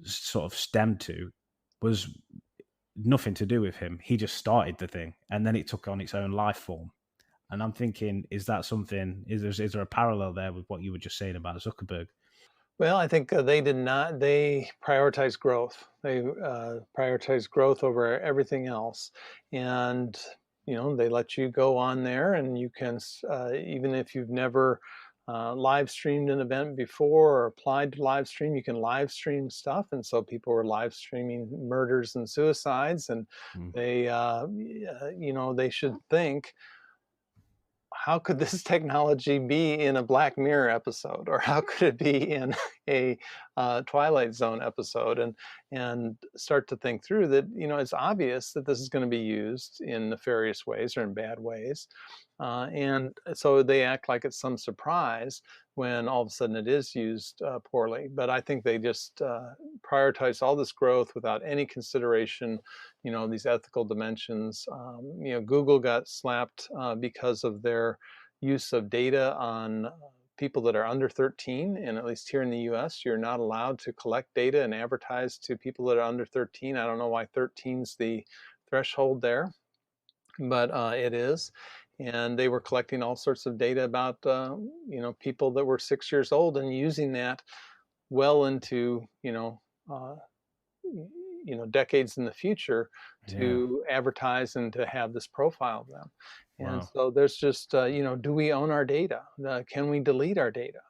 sort of stemmed to was nothing to do with him. He just started the thing, and then it took on its own life form. And I'm thinking, is that something? Is there a parallel there with what you were just saying about Zuckerberg? Well, I think they did not. They prioritize growth. They prioritize growth over everything else, and they let you go on there, and you can even if you've never live streamed an event before or applied to live stream, you can live stream stuff. And so people were live streaming murders and suicides, and they, they should think, how could this technology be in a Black Mirror episode, or how could it be in a Twilight Zone episode, and start to think through that. It's obvious that this is going to be used in nefarious ways or in bad ways, and so they act like it's some surprise when all of a sudden it is used poorly. But I think they just prioritize all this growth without any consideration, these ethical dimensions. Google got slapped because of their use of data on people that are under 13, and at least here in the US, you're not allowed to collect data and advertise to people that are under 13. I don't know why 13's the threshold there, but it is. And they were collecting all sorts of data about people that were 6 years old and using that well into decades in the future to advertise and to have this profile of them. And so there's just do we own our data? Can we delete our data?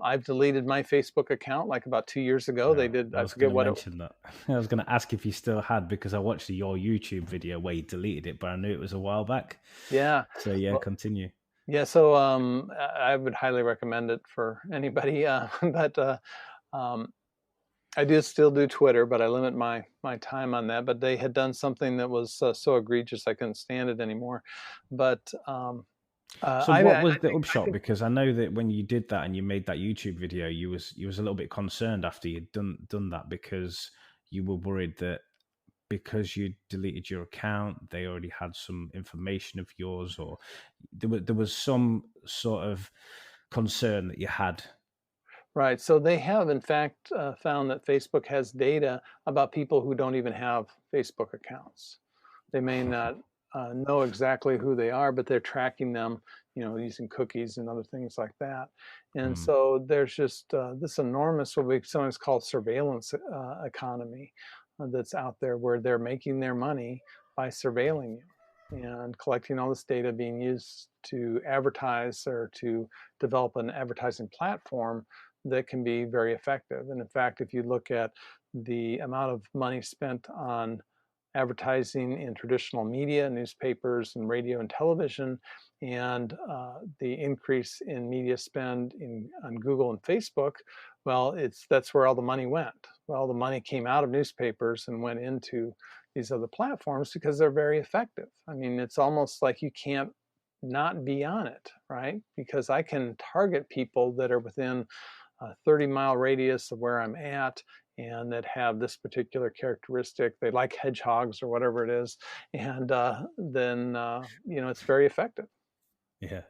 I've deleted my Facebook account like about 2 years ago. They did. I forget what it. That. I was going to ask if you still had, because I watched your YouTube video where you deleted it, but I knew it was a while back. Yeah. So yeah, continue. Yeah. So I would highly recommend it for anybody. But I do still do Twitter, but I limit my time on that. But they had done something that was so egregious I couldn't stand it anymore. But so what was the upshot? Because I know that when you did that and you made that YouTube video, you was a little bit concerned after you'd done that, because you were worried that because you deleted your account, they already had some information of yours, or there was some sort of concern that you had. Right. So they have, in fact, found that Facebook has data about people who don't even have Facebook accounts. They may not know exactly who they are, but they're tracking them, using cookies and other things like that. And Mm. so there's just this enormous, what we sometimes call surveillance economy that's out there, where they're making their money by surveilling you and collecting all this data being used to advertise or to develop an advertising platform that can be very effective. And in fact, if you look at the amount of money spent on advertising in traditional media, newspapers, and radio and television, and the increase in media spend on Google and Facebook, well, that's where all the money went. Well, the money came out of newspapers and went into these other platforms because they're very effective. I mean, it's almost like you can't not be on it, right? Because I can target people that are within a 30-mile radius of where I'm at and that have this particular characteristic. They like hedgehogs or whatever it is. And then, it's very effective. Yeah.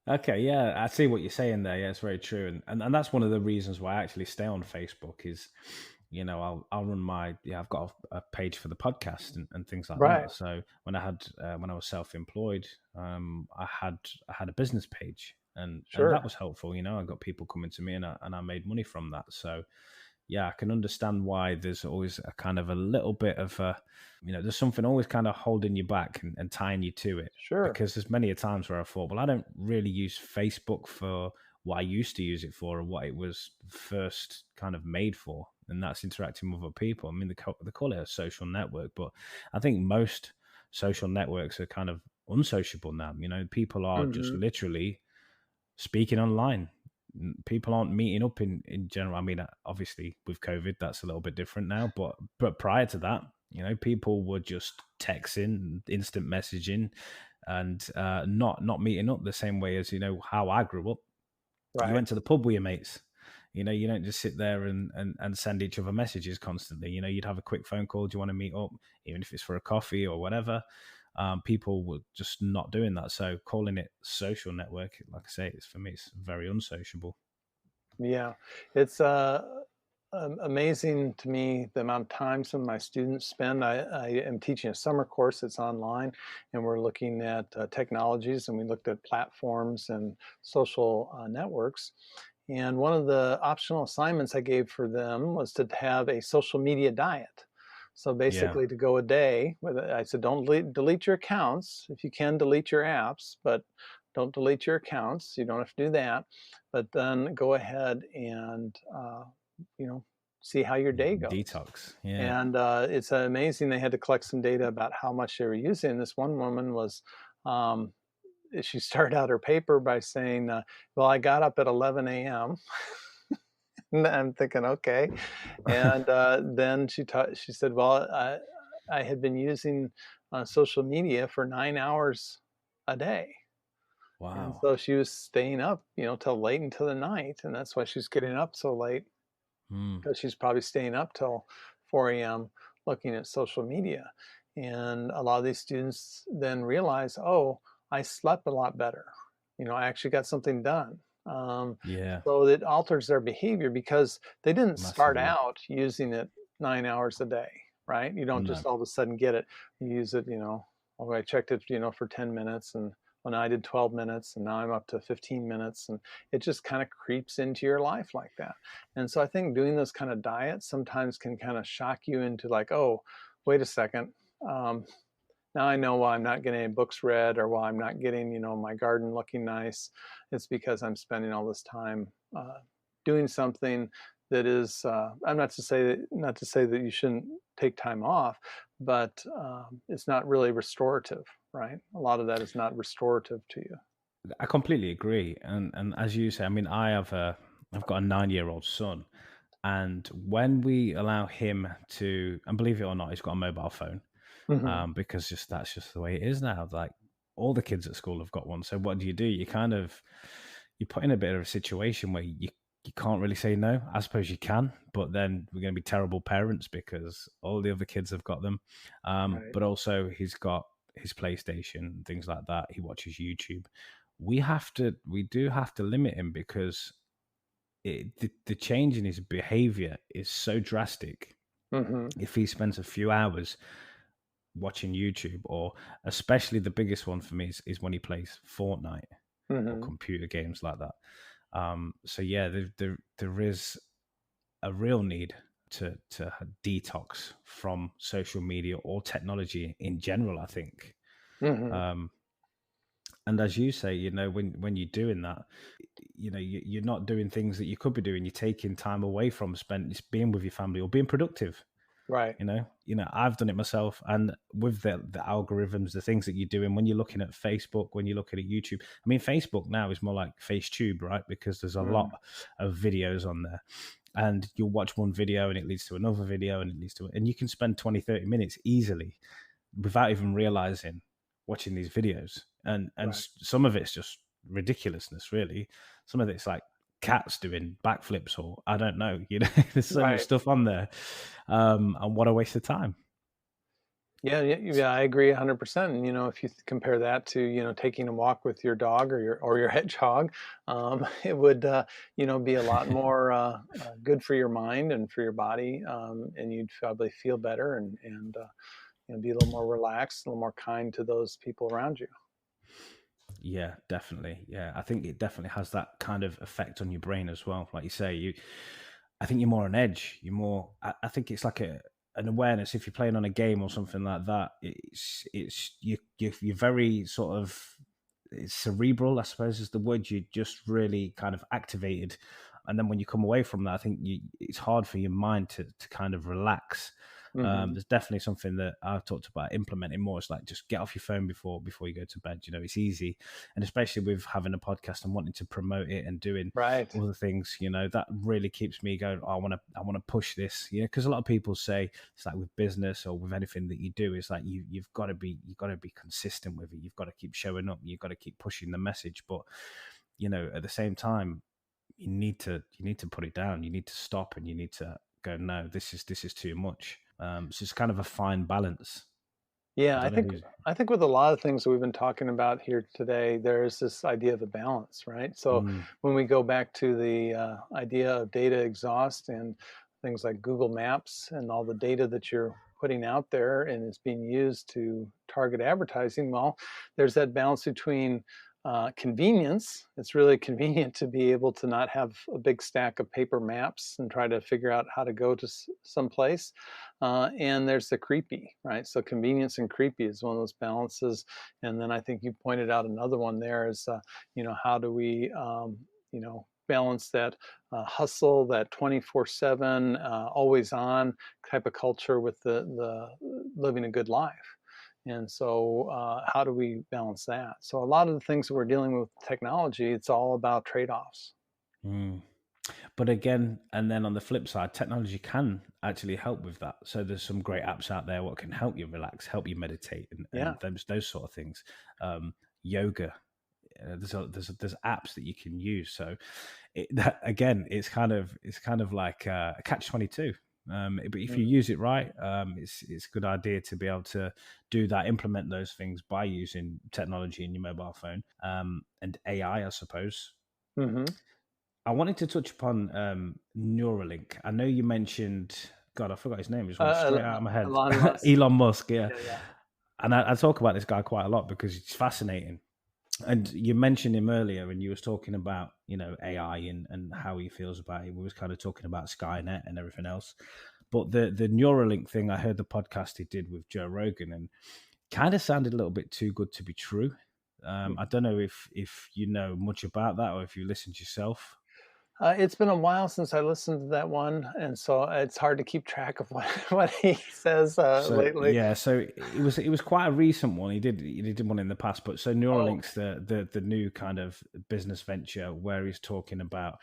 Okay, yeah, I see what you're saying there. Yeah, it's very true, and that's one of the reasons why I actually stay on Facebook is, I'll run I've got a page for the podcast and things like Right. that. So when I was self-employed, I had a business page, and that Sure. was helpful. I got people coming to me, and I made money from that. So yeah, I can understand why there's always a kind of a little bit of there's something always kind of holding you back and tying you to it. Sure. Because there's many a times where I thought, well, I don't really use Facebook for what I used to use it for, or what it was first kind of made for, and that's interacting with other people. I mean, they call it a social network, but I think most social networks are kind of unsociable now. People are just Hmm. literally speaking online. People aren't meeting up in general. I mean, obviously with COVID, that's a little bit different now. But prior to that, people were just texting, instant messaging, and not meeting up the same way as how I grew up. You Right. went to the pub with your mates. You don't just sit there and send each other messages constantly. You'd have a quick phone call. Do you want to meet up, even if it's for a coffee or whatever? People were just not doing that. So calling it social network, like I say, for me, it's very unsociable. Yeah. It's amazing to me the amount of time some of my students spend. I am teaching a summer course that's online, and we're looking at technologies, and we looked at platforms and social networks. And one of the optional assignments I gave for them was to have a social media diet. So Yeah. basically, to go a day with it, I said, don't delete your accounts. If you can, delete your apps, but don't delete your accounts. You don't have to do that. But then go ahead and, you know, see how your day goes. Detox. Yeah. And it's amazing. They had to collect some data about how much they were using. This one woman was, um, she started out her paper by saying, well, I got up at 11 a.m. And I'm thinking, okay. And then she said, well, I had been using social media for 9 hours a day. And Wow. so she was staying up, till late into the night. And that's why she's getting up so late, Mm. because she's probably staying up till 4 a.m. looking at social media. And a lot of these students then realize, oh, I slept a lot better. I actually got something done. Yeah. So it alters their behavior because they didn't start Massively. out using it 9 hours a day, right? You don't No. just all of a sudden get it. You use it, oh, I checked it, for 10 minutes, and when I did 12 minutes, and now I'm up to 15 minutes, and it just kind of creeps into your life like that. And so I think doing those kind of diets sometimes can kind of shock you into like, oh, wait a second. Um, Now I know why I'm not getting any books read, or why I'm not getting, my garden looking nice. It's because I'm spending all this time doing something that is. I'm not to say that you shouldn't take time off, but it's not really restorative, right? A lot of that is not restorative to you. I completely agree. And as you say, I mean, I've got a 9-year-old son, and when we allow him to, and believe it or not, he's got a mobile phone, Hmm. because that's just the way it is now. Like all the kids at school have got one. So what do? You put in a bit of a situation where you can't really say no. I suppose you can, but then we're going to be terrible parents because all the other kids have got them. Right. But also he's got his PlayStation, things like that. He watches YouTube. We do have to limit him because the change in his behavior is so drastic. Hmm. If he spends a few hours watching YouTube, or especially the biggest one for me is when he plays Fortnite or Hmm. computer games like that. So yeah, there is a real need to detox from social media or technology in general, I think. Hmm. Um, and as you say, when you're doing that, you're not doing things that you could be doing. You're taking time away from spent just being with your family or being productive. Right. I've done it myself, and with the algorithms, the things that you're doing when you're looking at Facebook, when you're looking at YouTube. I mean, Facebook now is more like FaceTube, right? Because there's a lot Mm. of videos on there, and you'll watch one video and it leads to another video and it leads to, and you can spend 20-30 minutes easily without even realizing watching these videos, and Right. some of it's just ridiculousness, really. Some of it's like cats doing backflips, or I don't know. There's so much Right. stuff on there, and what a waste of time. Yeah, yeah, yeah, I agree 100%. And if you compare that to, taking a walk with your dog or your hedgehog, it would, be a lot more good for your mind and for your body, and you'd probably feel better and be a little more relaxed, a little more kind to those people around you. Yeah, definitely. Yeah, I think it definitely has that kind of effect on your brain as well. Like you say, I think you're more on edge. You're more. I think it's like an awareness. If you're playing on a game or something like that, you're very sort of, it's cerebral, I suppose is the word. You just really kind of activated, and then when you come away from that, I think it's hard for your mind to kind of relax. Hmm. There's definitely something that I've talked about implementing more. It's like just get off your phone before you go to bed. It's easy, and especially with having a podcast and wanting to promote it and doing Right. other things, that really keeps me going. Oh, I want to push this, because a lot of people say it's like with business or with anything that you do, it's like you've got to be consistent with it. You've got to keep showing up. You've got to keep pushing the message, but at the same time, you need to put it down. You need to stop, and you need to go, no, this is too much. So it's kind of a fine balance. I Yeah, I don't know think who's. I think with a lot of things that we've been talking about here today, there's this idea of a balance, right? So Mm, when we go back to the idea of data exhaust and things like Google Maps and all the data that you're putting out there and it's being used to target advertising, well, there's that balance between convenience. It's really convenient to be able to not have a big stack of paper maps and try to figure out how to go to some place. And there's the creepy, right? So convenience and creepy is one of those balances. And then I think you pointed out another one there is, how do we, balance that hustle, that 24/7, always on type of culture with the living a good life. And so, how do we balance that? So, a lot of the things that we're dealing with technology, it's all about trade offs. mm. But again, and then on the flip side, technology can actually help with that. So there's some great apps out there what can help you relax, help you meditate, and, Yeah. and those sort of things. Yoga. There's apps that you can use. So again, it's kind of like a catch-22. But if you Mhm. use it right, it's a good idea to be able to do that, implement those things by using technology in your mobile phone, and AI, I suppose. Mhm. I wanted to touch upon Neuralink. I know you mentioned, God, I forgot his name. It just went straight out of my head. Elon Musk. Elon Musk, yeah. Yeah, yeah. And I talk about this guy quite a lot because it's fascinating. And you mentioned him earlier, and you was talking about AI and how he feels about it. We was kind of talking about Skynet and everything else. But the Neuralink thing, I heard the podcast he did with Joe Rogan, and kind of sounded a little bit too good to be true. I don't know if you know much about that or if you listened yourself. It's been a while since I listened to that one, and so it's hard to keep track of what what he says So lately. yeah, so it was quite a recent one. He did one in the past, but so Oh, Neuralink's the new kind of business venture where he's talking about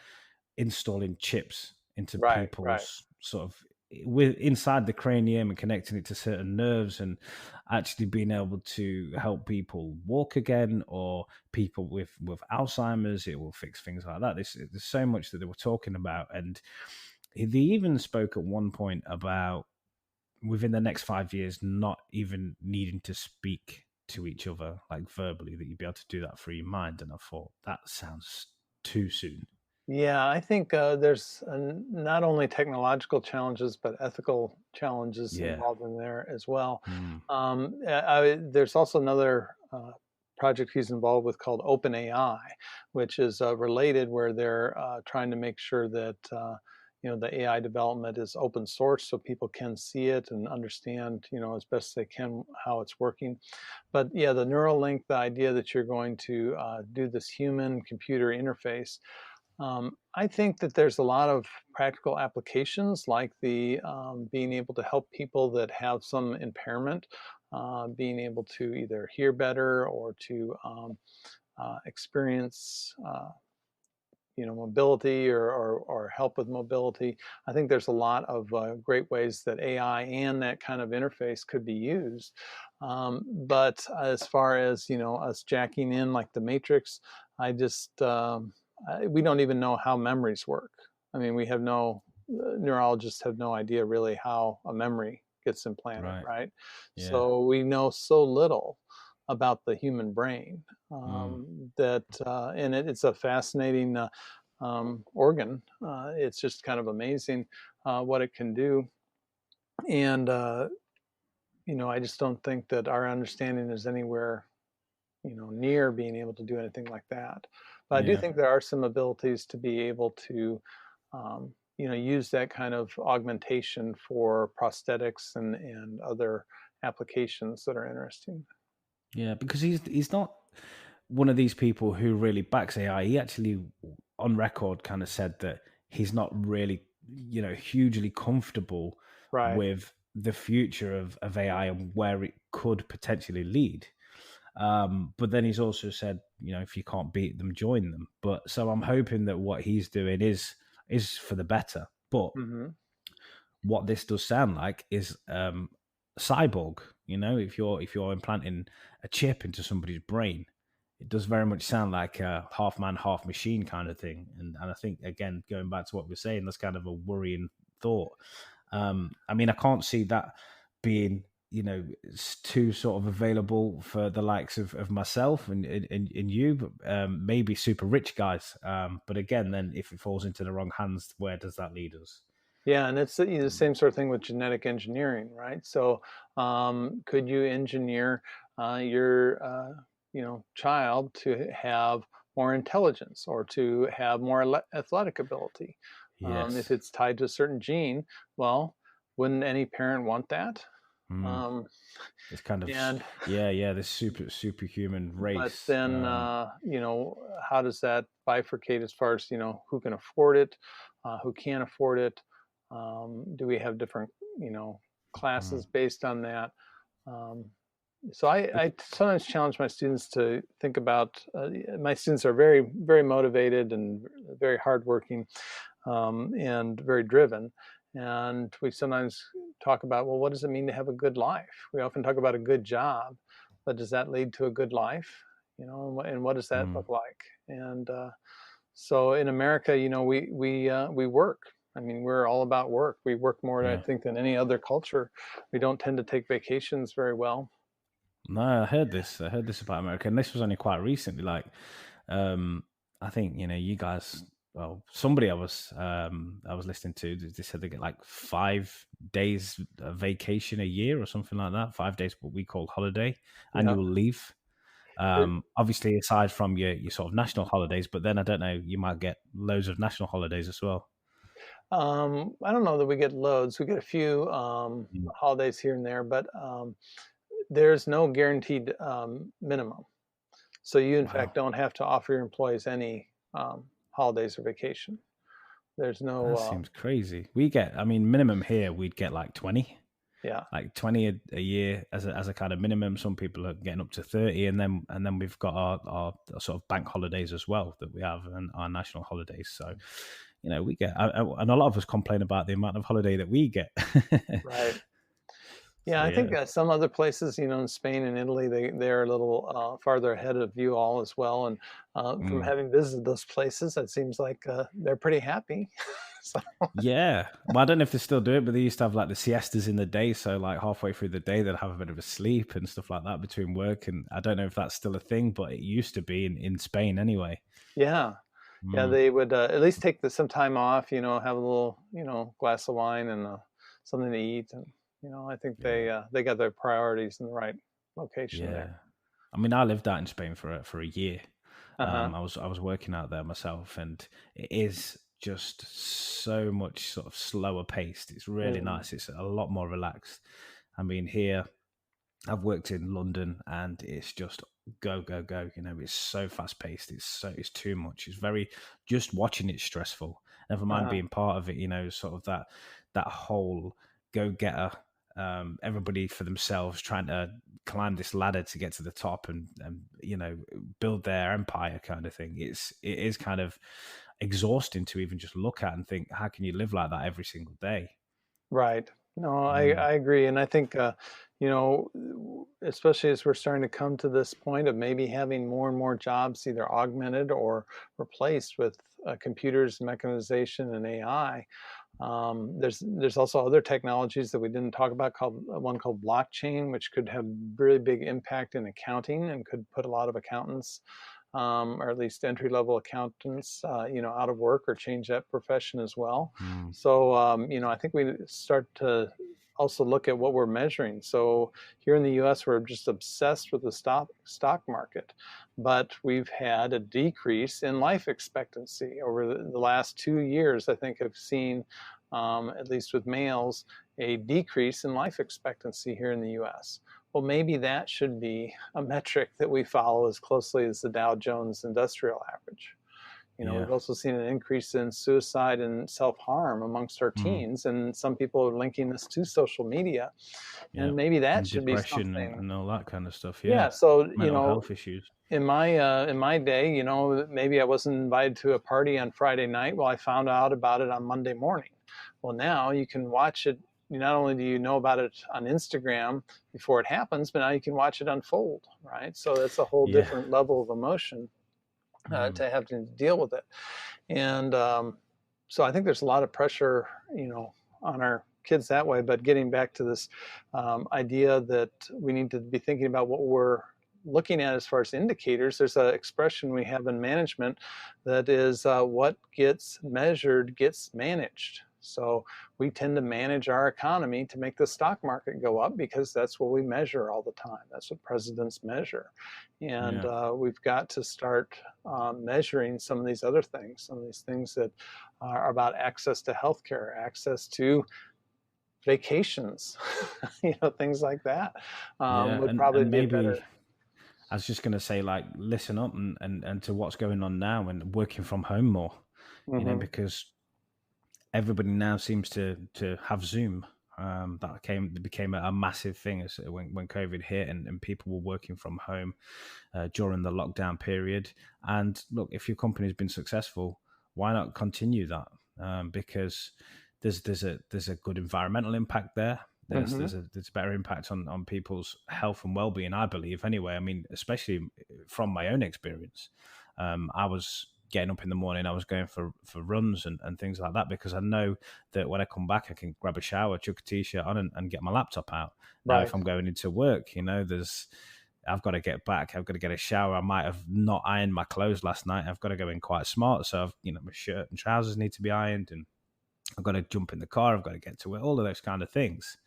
installing chips into right, right. people's sort of with inside the cranium and connecting it to certain nerves and actually being able to help people walk again or people with Alzheimer's. It will fix things like that. There's so much that they were talking about, and they even spoke at one point about within the next 5 years not even needing to speak to each other like verbally, that you'd be able to do that through your mind. And I thought that sounds too soon. Yeah, I think there's not only technological challenges but ethical challenges Yeah. involved in there as well. Mm. There's also another project he's involved with called OpenAI, which is related, where they're trying to make sure that the AI development is open source, so people can see it and understand, as best they can, how it's working. But yeah, the neural link, the idea that you're going to do this human computer interface, I think that there's a lot of practical applications, like the being able to help people that have some impairment, being able to either hear better or to experience mobility, or help with mobility. I think there's a lot of great ways that AI and that kind of interface could be used. But as far as us jacking in like the Matrix, I just we don't even know how memories work. I mean, we have no neurologists have no idea really how a memory gets implanted, Right. right? Yeah. So we know so little about the human brain, Mm. that and it's a fascinating organ. It's just kind of amazing what it can do, and I just don't think that our understanding is anywhere near being able to do anything like that. But I do Yeah. think there are some abilities to be able to use that kind of augmentation for prosthetics and other applications that are interesting. Yeah, because he's not one of these people who really backs AI. He actually, on record, kind of said that he's not really, hugely comfortable Right. with the future of AI and where it could potentially lead. But then he's also said, if you can't beat them, join them. But so I'm hoping that what he's doing is for the better. But Hmm. what this does sound like is cyborg. If you're implanting a chip into somebody's brain, it does very much sound like a half man, half machine kind of thing. And I think, again, going back to what we're saying, that's kind of a worrying thought. I mean, I can't see that being, too sort of available for the likes of myself and you, but maybe super rich guys. But again, then if it falls into the wrong hands, where does that lead us? Yeah, and it's the same sort of thing with genetic engineering, right? So, could you engineer your child to have more intelligence, or to have more athletic ability? If Yes. it's tied to a certain gene, well, wouldn't any parent want that? Mm. Um, This kind of and this superhuman but race. then how does that bifurcate as far as who can afford it, who can't afford it? Do we have different Mm. classes based on that? um, so I sometimes challenge my students to think about, my students are very, very motivated and very hardworking, and very driven. And we sometimes talk about, well, what does it mean to have a good life? We often talk about a good job, but does that lead to a good life? And what does that Mm. look like? And so in America, we work. I mean, we're all about work. We work more, I Yeah. think, than any other culture. We don't tend to take vacations very well. No, I heard this. I heard this about America, and this was only quite recently. Like, um, I think you guys. Well, somebody I was listening to, they said they get like 5 days of vacation a year or something like that. 5 days, what we call holiday, Yeah. annual leave. It, Obviously, aside from your sort of national holidays, but then I don't know, you might get loads of national holidays as well. I don't know that we get loads. We get a few Mm. holidays here and there, but there's no guaranteed minimum. So you, in fact, Wow, don't have to offer your employees any holidays or vacation. There's no, that seems crazy. I mean, minimum here, we'd get like 20. yeah, Like 20 a year as a kind of minimum. Some people are getting up to 30, and then we've got our sort of bank holidays as well that we have, and our national holidays. So we get, and a lot of us complain about the amount of holiday that we get. right. Yeah, So I think yeah. some other places, in Spain and Italy, they're a little farther ahead of you all as well. And from Mm. having visited those places, it seems like they're pretty happy. So, Yeah, well, I don't know if they still do it, but they used to have like the siestas in the day. So like halfway through the day, they'd have a bit of a sleep and stuff like that between work. And I don't know if that's still a thing, but it used to be in Spain anyway. yeah, yeah, Mm. they would at least take some time off. Have a little, glass of wine and something to eat, and I think Yeah, they got their priorities in the right location there. yeah. I mean, I lived out in Spain for a year. Uh-huh. I was working out there myself, and it is just so much sort of slower paced. It's really Mm. nice. It's a lot more relaxed. I mean, here I've worked in London, and it's just go go go. It's so fast paced. It's too much. It's very just watching it's stressful. Never mind Uh-huh. being part of it. Sort of that whole go getter. Everybody for themselves trying to climb this ladder to get to the top and build their empire kind of thing. It is kind of exhausting to even just look at and think, how can you live like that every single day? Right. No, Mm, I agree. And I think, especially as we're starting to come to this point of maybe having more and more jobs either augmented or replaced with computers, mechanization, and AI. There's also other technologies that we didn't talk about called one called blockchain, which could have really big impact in accounting and could put a lot of accountants, or at least entry level accountants, out of work or change that profession as well. mm, So I think we start to also look at what we're measuring. So here in the U.S., we're just obsessed with the stock market, but we've had a decrease in life expectancy over the last 2 years. I think I've seen, at least with males, a decrease in life expectancy here in the U.S. Well, maybe that should be a metric that we follow as closely as the Dow Jones Industrial Average. yeah. We've also seen an increase in suicide and self-harm amongst our Mm. teens, and some people are linking this to social media, Yeah, and maybe that and should be depression something. and all that kind of stuff. Yeah, Yeah, so mental health issues. in my day, maybe I wasn't invited to a party on Friday night. Well, I found out about it on Monday morning. Well, now you can watch it. Not only do you know about it on Instagram before it happens, but now you can watch it unfold, right? So that's a whole Yeah. different level of emotion Mm. to have to deal with it. And so I think there's a lot of pressure, on our kids that way. But getting back to this idea that we need to be thinking about what we're looking at as far as indicators, there's an expression we have in management that is, what gets measured gets managed. So we tend to manage our economy to make the stock market go up because that's what we measure all the time. That's what presidents measure. And Yeah. we've got to start measuring some of these other things, some of these things that are about access to healthcare, access to vacations, things like that, Yeah. would And probably and be a better. maybe I was just gonna say, like, listen up and to what's going on now and working from home more. Hmm. Because everybody now seems to have Zoom. That became a massive thing as when COVID hit and people were working from home during the lockdown period. And look, if your company's been successful, why not continue that? Because there's a good environmental impact there. Hmm. There's a better impact on people's health and well being, I believe. Anyway, I mean, especially from my own experience, I was getting up in the morning, I was going for runs and things like that because I know that when I come back, I can grab a shower, chuck a t-shirt on, and get my laptop out. Now, if Right. I'm going into work, I've got to get back. I've got to get a shower. I might have not ironed my clothes last night. I've got to go in quite smart. So my shirt and trousers need to be ironed, and I've got to jump in the car. I've got to get to it. All of those kind of things.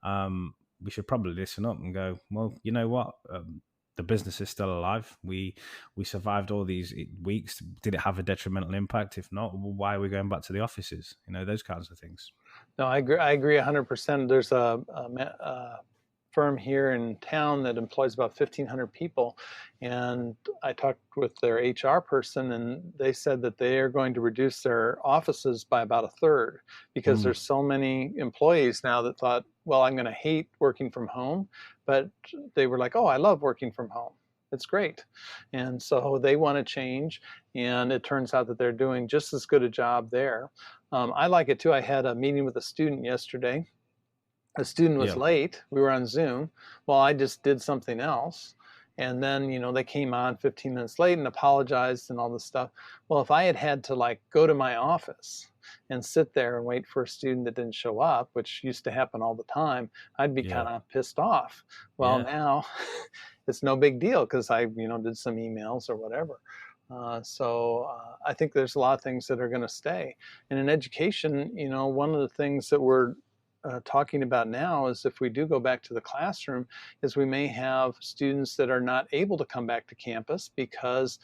We should probably listen up and go, well, you know what? The business is still alive. We survived all these weeks. Did it have a detrimental impact? If not, well, why are we going back to the offices? Those kinds of things. No, I agree. I agree 100%. There's a firm here in town that employs about 1,500 people, and I talked with their HR person, and they said that they are going to reduce their offices by about a third because Mm, there's so many employees now that thought, well, I'm going to hate working from home, but they were like, oh, I love working from home. It's great. And so they want to change. And it turns out that they're doing just as good a job there. I like it too. I had a meeting with a student yesterday. A student was yeah, late. We were on Zoom. Well, I just did something else. And then, they came on 15 minutes late and apologized and all this stuff. Well, if I had to like go to my office and sit there and wait for a student that didn't show up, which used to happen all the time, I'd be yeah, kind of pissed off. Well, yeah, now it's no big deal because I, did some emails or whatever. I think there's a lot of things that are going to stay. And in education, one of the things that we're talking about now is if we do go back to the classroom, is we may have students that are not able to come back to campus because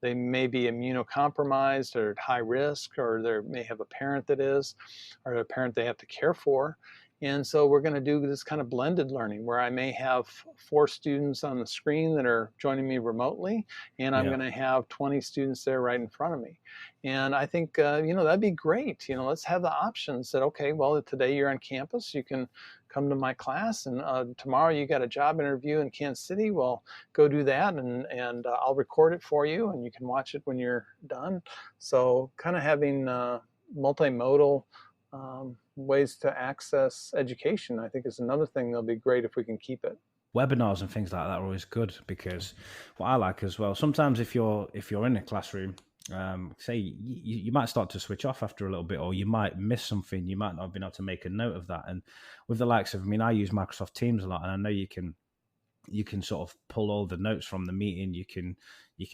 they may be immunocompromised or at high risk, or they may have a parent that is, or a parent they have to care for. And so we're going to do this kind of blended learning where I may have 4 students on the screen that are joining me remotely, and I'm Yeah. going to have 20 students there right in front of me. And I think, that'd be great. Let's have the options that, okay, well, today you're on campus, you can come to my class, and tomorrow you got a job interview in Kansas City. Well, go do that, and I'll record it for you, and you can watch it when you're done. So kind of having multimodal ways to access education, I think, is another thing that'll be great if we can keep it. Webinars and things like that are always good, because what I like as well, sometimes if you're in a classroom, say you might start to switch off after a little bit, or you might miss something, you might not have been able to make a note of that. And with the likes of, I use Microsoft Teams a lot, and I know you can sort of pull all the notes from the meeting. You can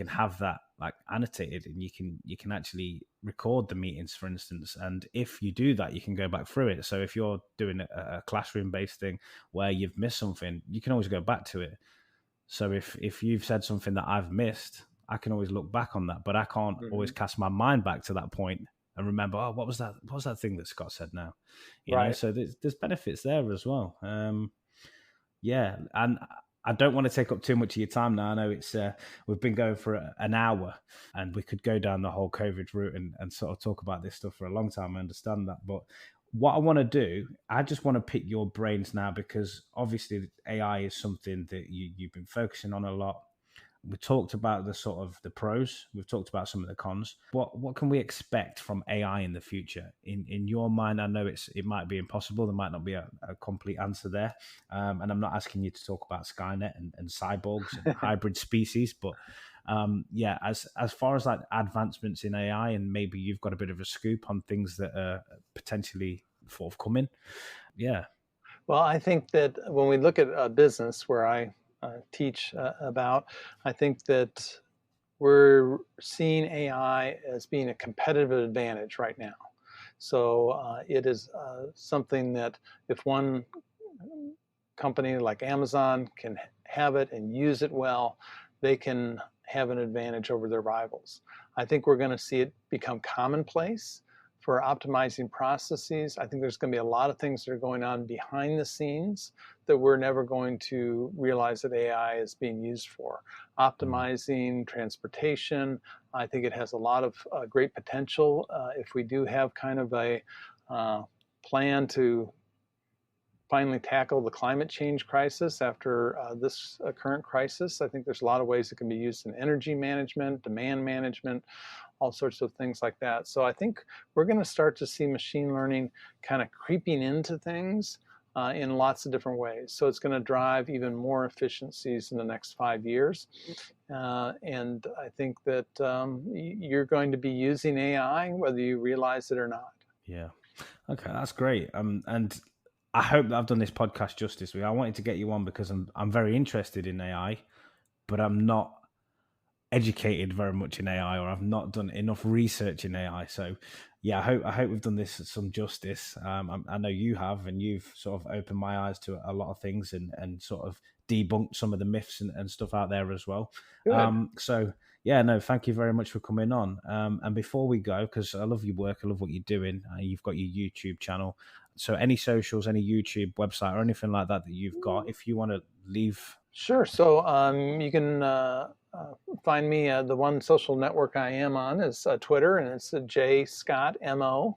have that like annotated, and you can actually record the meetings, for instance. And if you do that, you can go back through it. So if you're doing a classroom based thing where you've missed something, you can always go back to it. So if you've said something that I've missed, I can always look back on that, but I can't always cast my mind back to that point and remember, oh, what was that thing that Scott said now? You know, so there's benefits there as well. Yeah, and I don't want to take up too much of your time now. I know it's we've been going for an hour, and we could go down the whole COVID route and sort of talk about this stuff for a long time. I understand that. But what I want to do, I just want to pick your brains now, because obviously AI is something that you've been focusing on a lot. We talked about the pros. We've talked about some of the cons. What can we expect from AI in the future? In your mind, I know it might be impossible. There might not be a complete answer there. And I'm not asking you to talk about Skynet and cyborgs and hybrid species, but as far as like advancements in AI, and maybe you've got a bit of a scoop on things that are potentially forthcoming. Yeah. Well, I think that when we look at a business where I teach about, I think that we're seeing AI as being a competitive advantage right now. So it is something that if one company like Amazon can have it and use it well, they can have an advantage over their rivals. I think we're going to see it become commonplace for optimizing processes. I think there's going to be a lot of things that are going on behind the scenes that we're never going to realize that AI is being used for. Optimizing transportation, I think it has a lot of great potential. If we do have kind of a plan to finally tackle the climate change crisis after this current crisis, I think there's a lot of ways it can be used in energy management, demand management, all sorts of things like that. So I think we're going to start to see machine learning kind of creeping into things in lots of different ways. So it's going to drive even more efficiencies in the next 5 years. And I think that you're going to be using AI whether you realize it or not. Yeah. Okay, that's great. And I hope that I've done this podcast justice. I wanted to get you on because I'm very interested in AI, but I'm not educated very much in AI, or I've not done enough research in AI. So yeah, I hope we've done this some justice. I know you have, and you've sort of opened my eyes to a lot of things and sort of debunked some of the myths and stuff out there as well. So yeah, no, thank you very much for coming on. And before we go, because I love your work, I love what you're doing. You've got your YouTube channel. So any socials, any YouTube website or anything like that you've got, if you want to leave. Sure. So you can find me. The one social network I am on is Twitter, and it's JScottMO.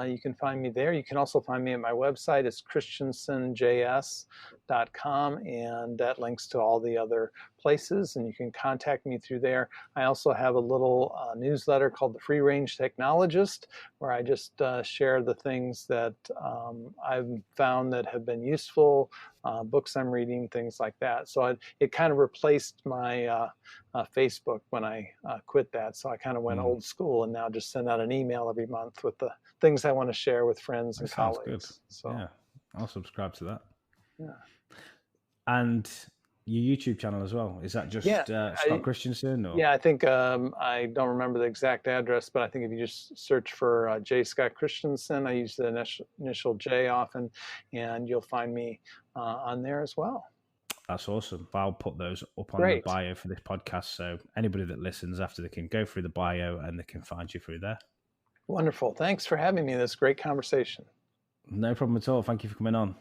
You can find me there. You can also find me at my website. It's christiansonjs.com, and that links to all the other places, and you can contact me through there. I also have a little newsletter called The Free Range Technologist, where I just share the things that I've found that have been useful, books I'm reading, things like that. So it kind of replaced my Facebook when I quit that. So I kind of went old school and now just send out an email every month with the things I want to share with friends and colleagues. Good. So yeah, I'll subscribe to that. Yeah. And your YouTube channel as well. Is that just Yeah, Scott Christianson? Or? yeah, I think I don't remember the exact address, but I think if you just search for J. Scott Christianson, I use the initial J often, and you'll find me on there as well. That's awesome. I'll put those up on the Great. bio for this podcast, so anybody that listens after, they can go through the bio and they can find you through there. Wonderful. Thanks for having me. This great conversation. No problem at all. Thank you for coming on.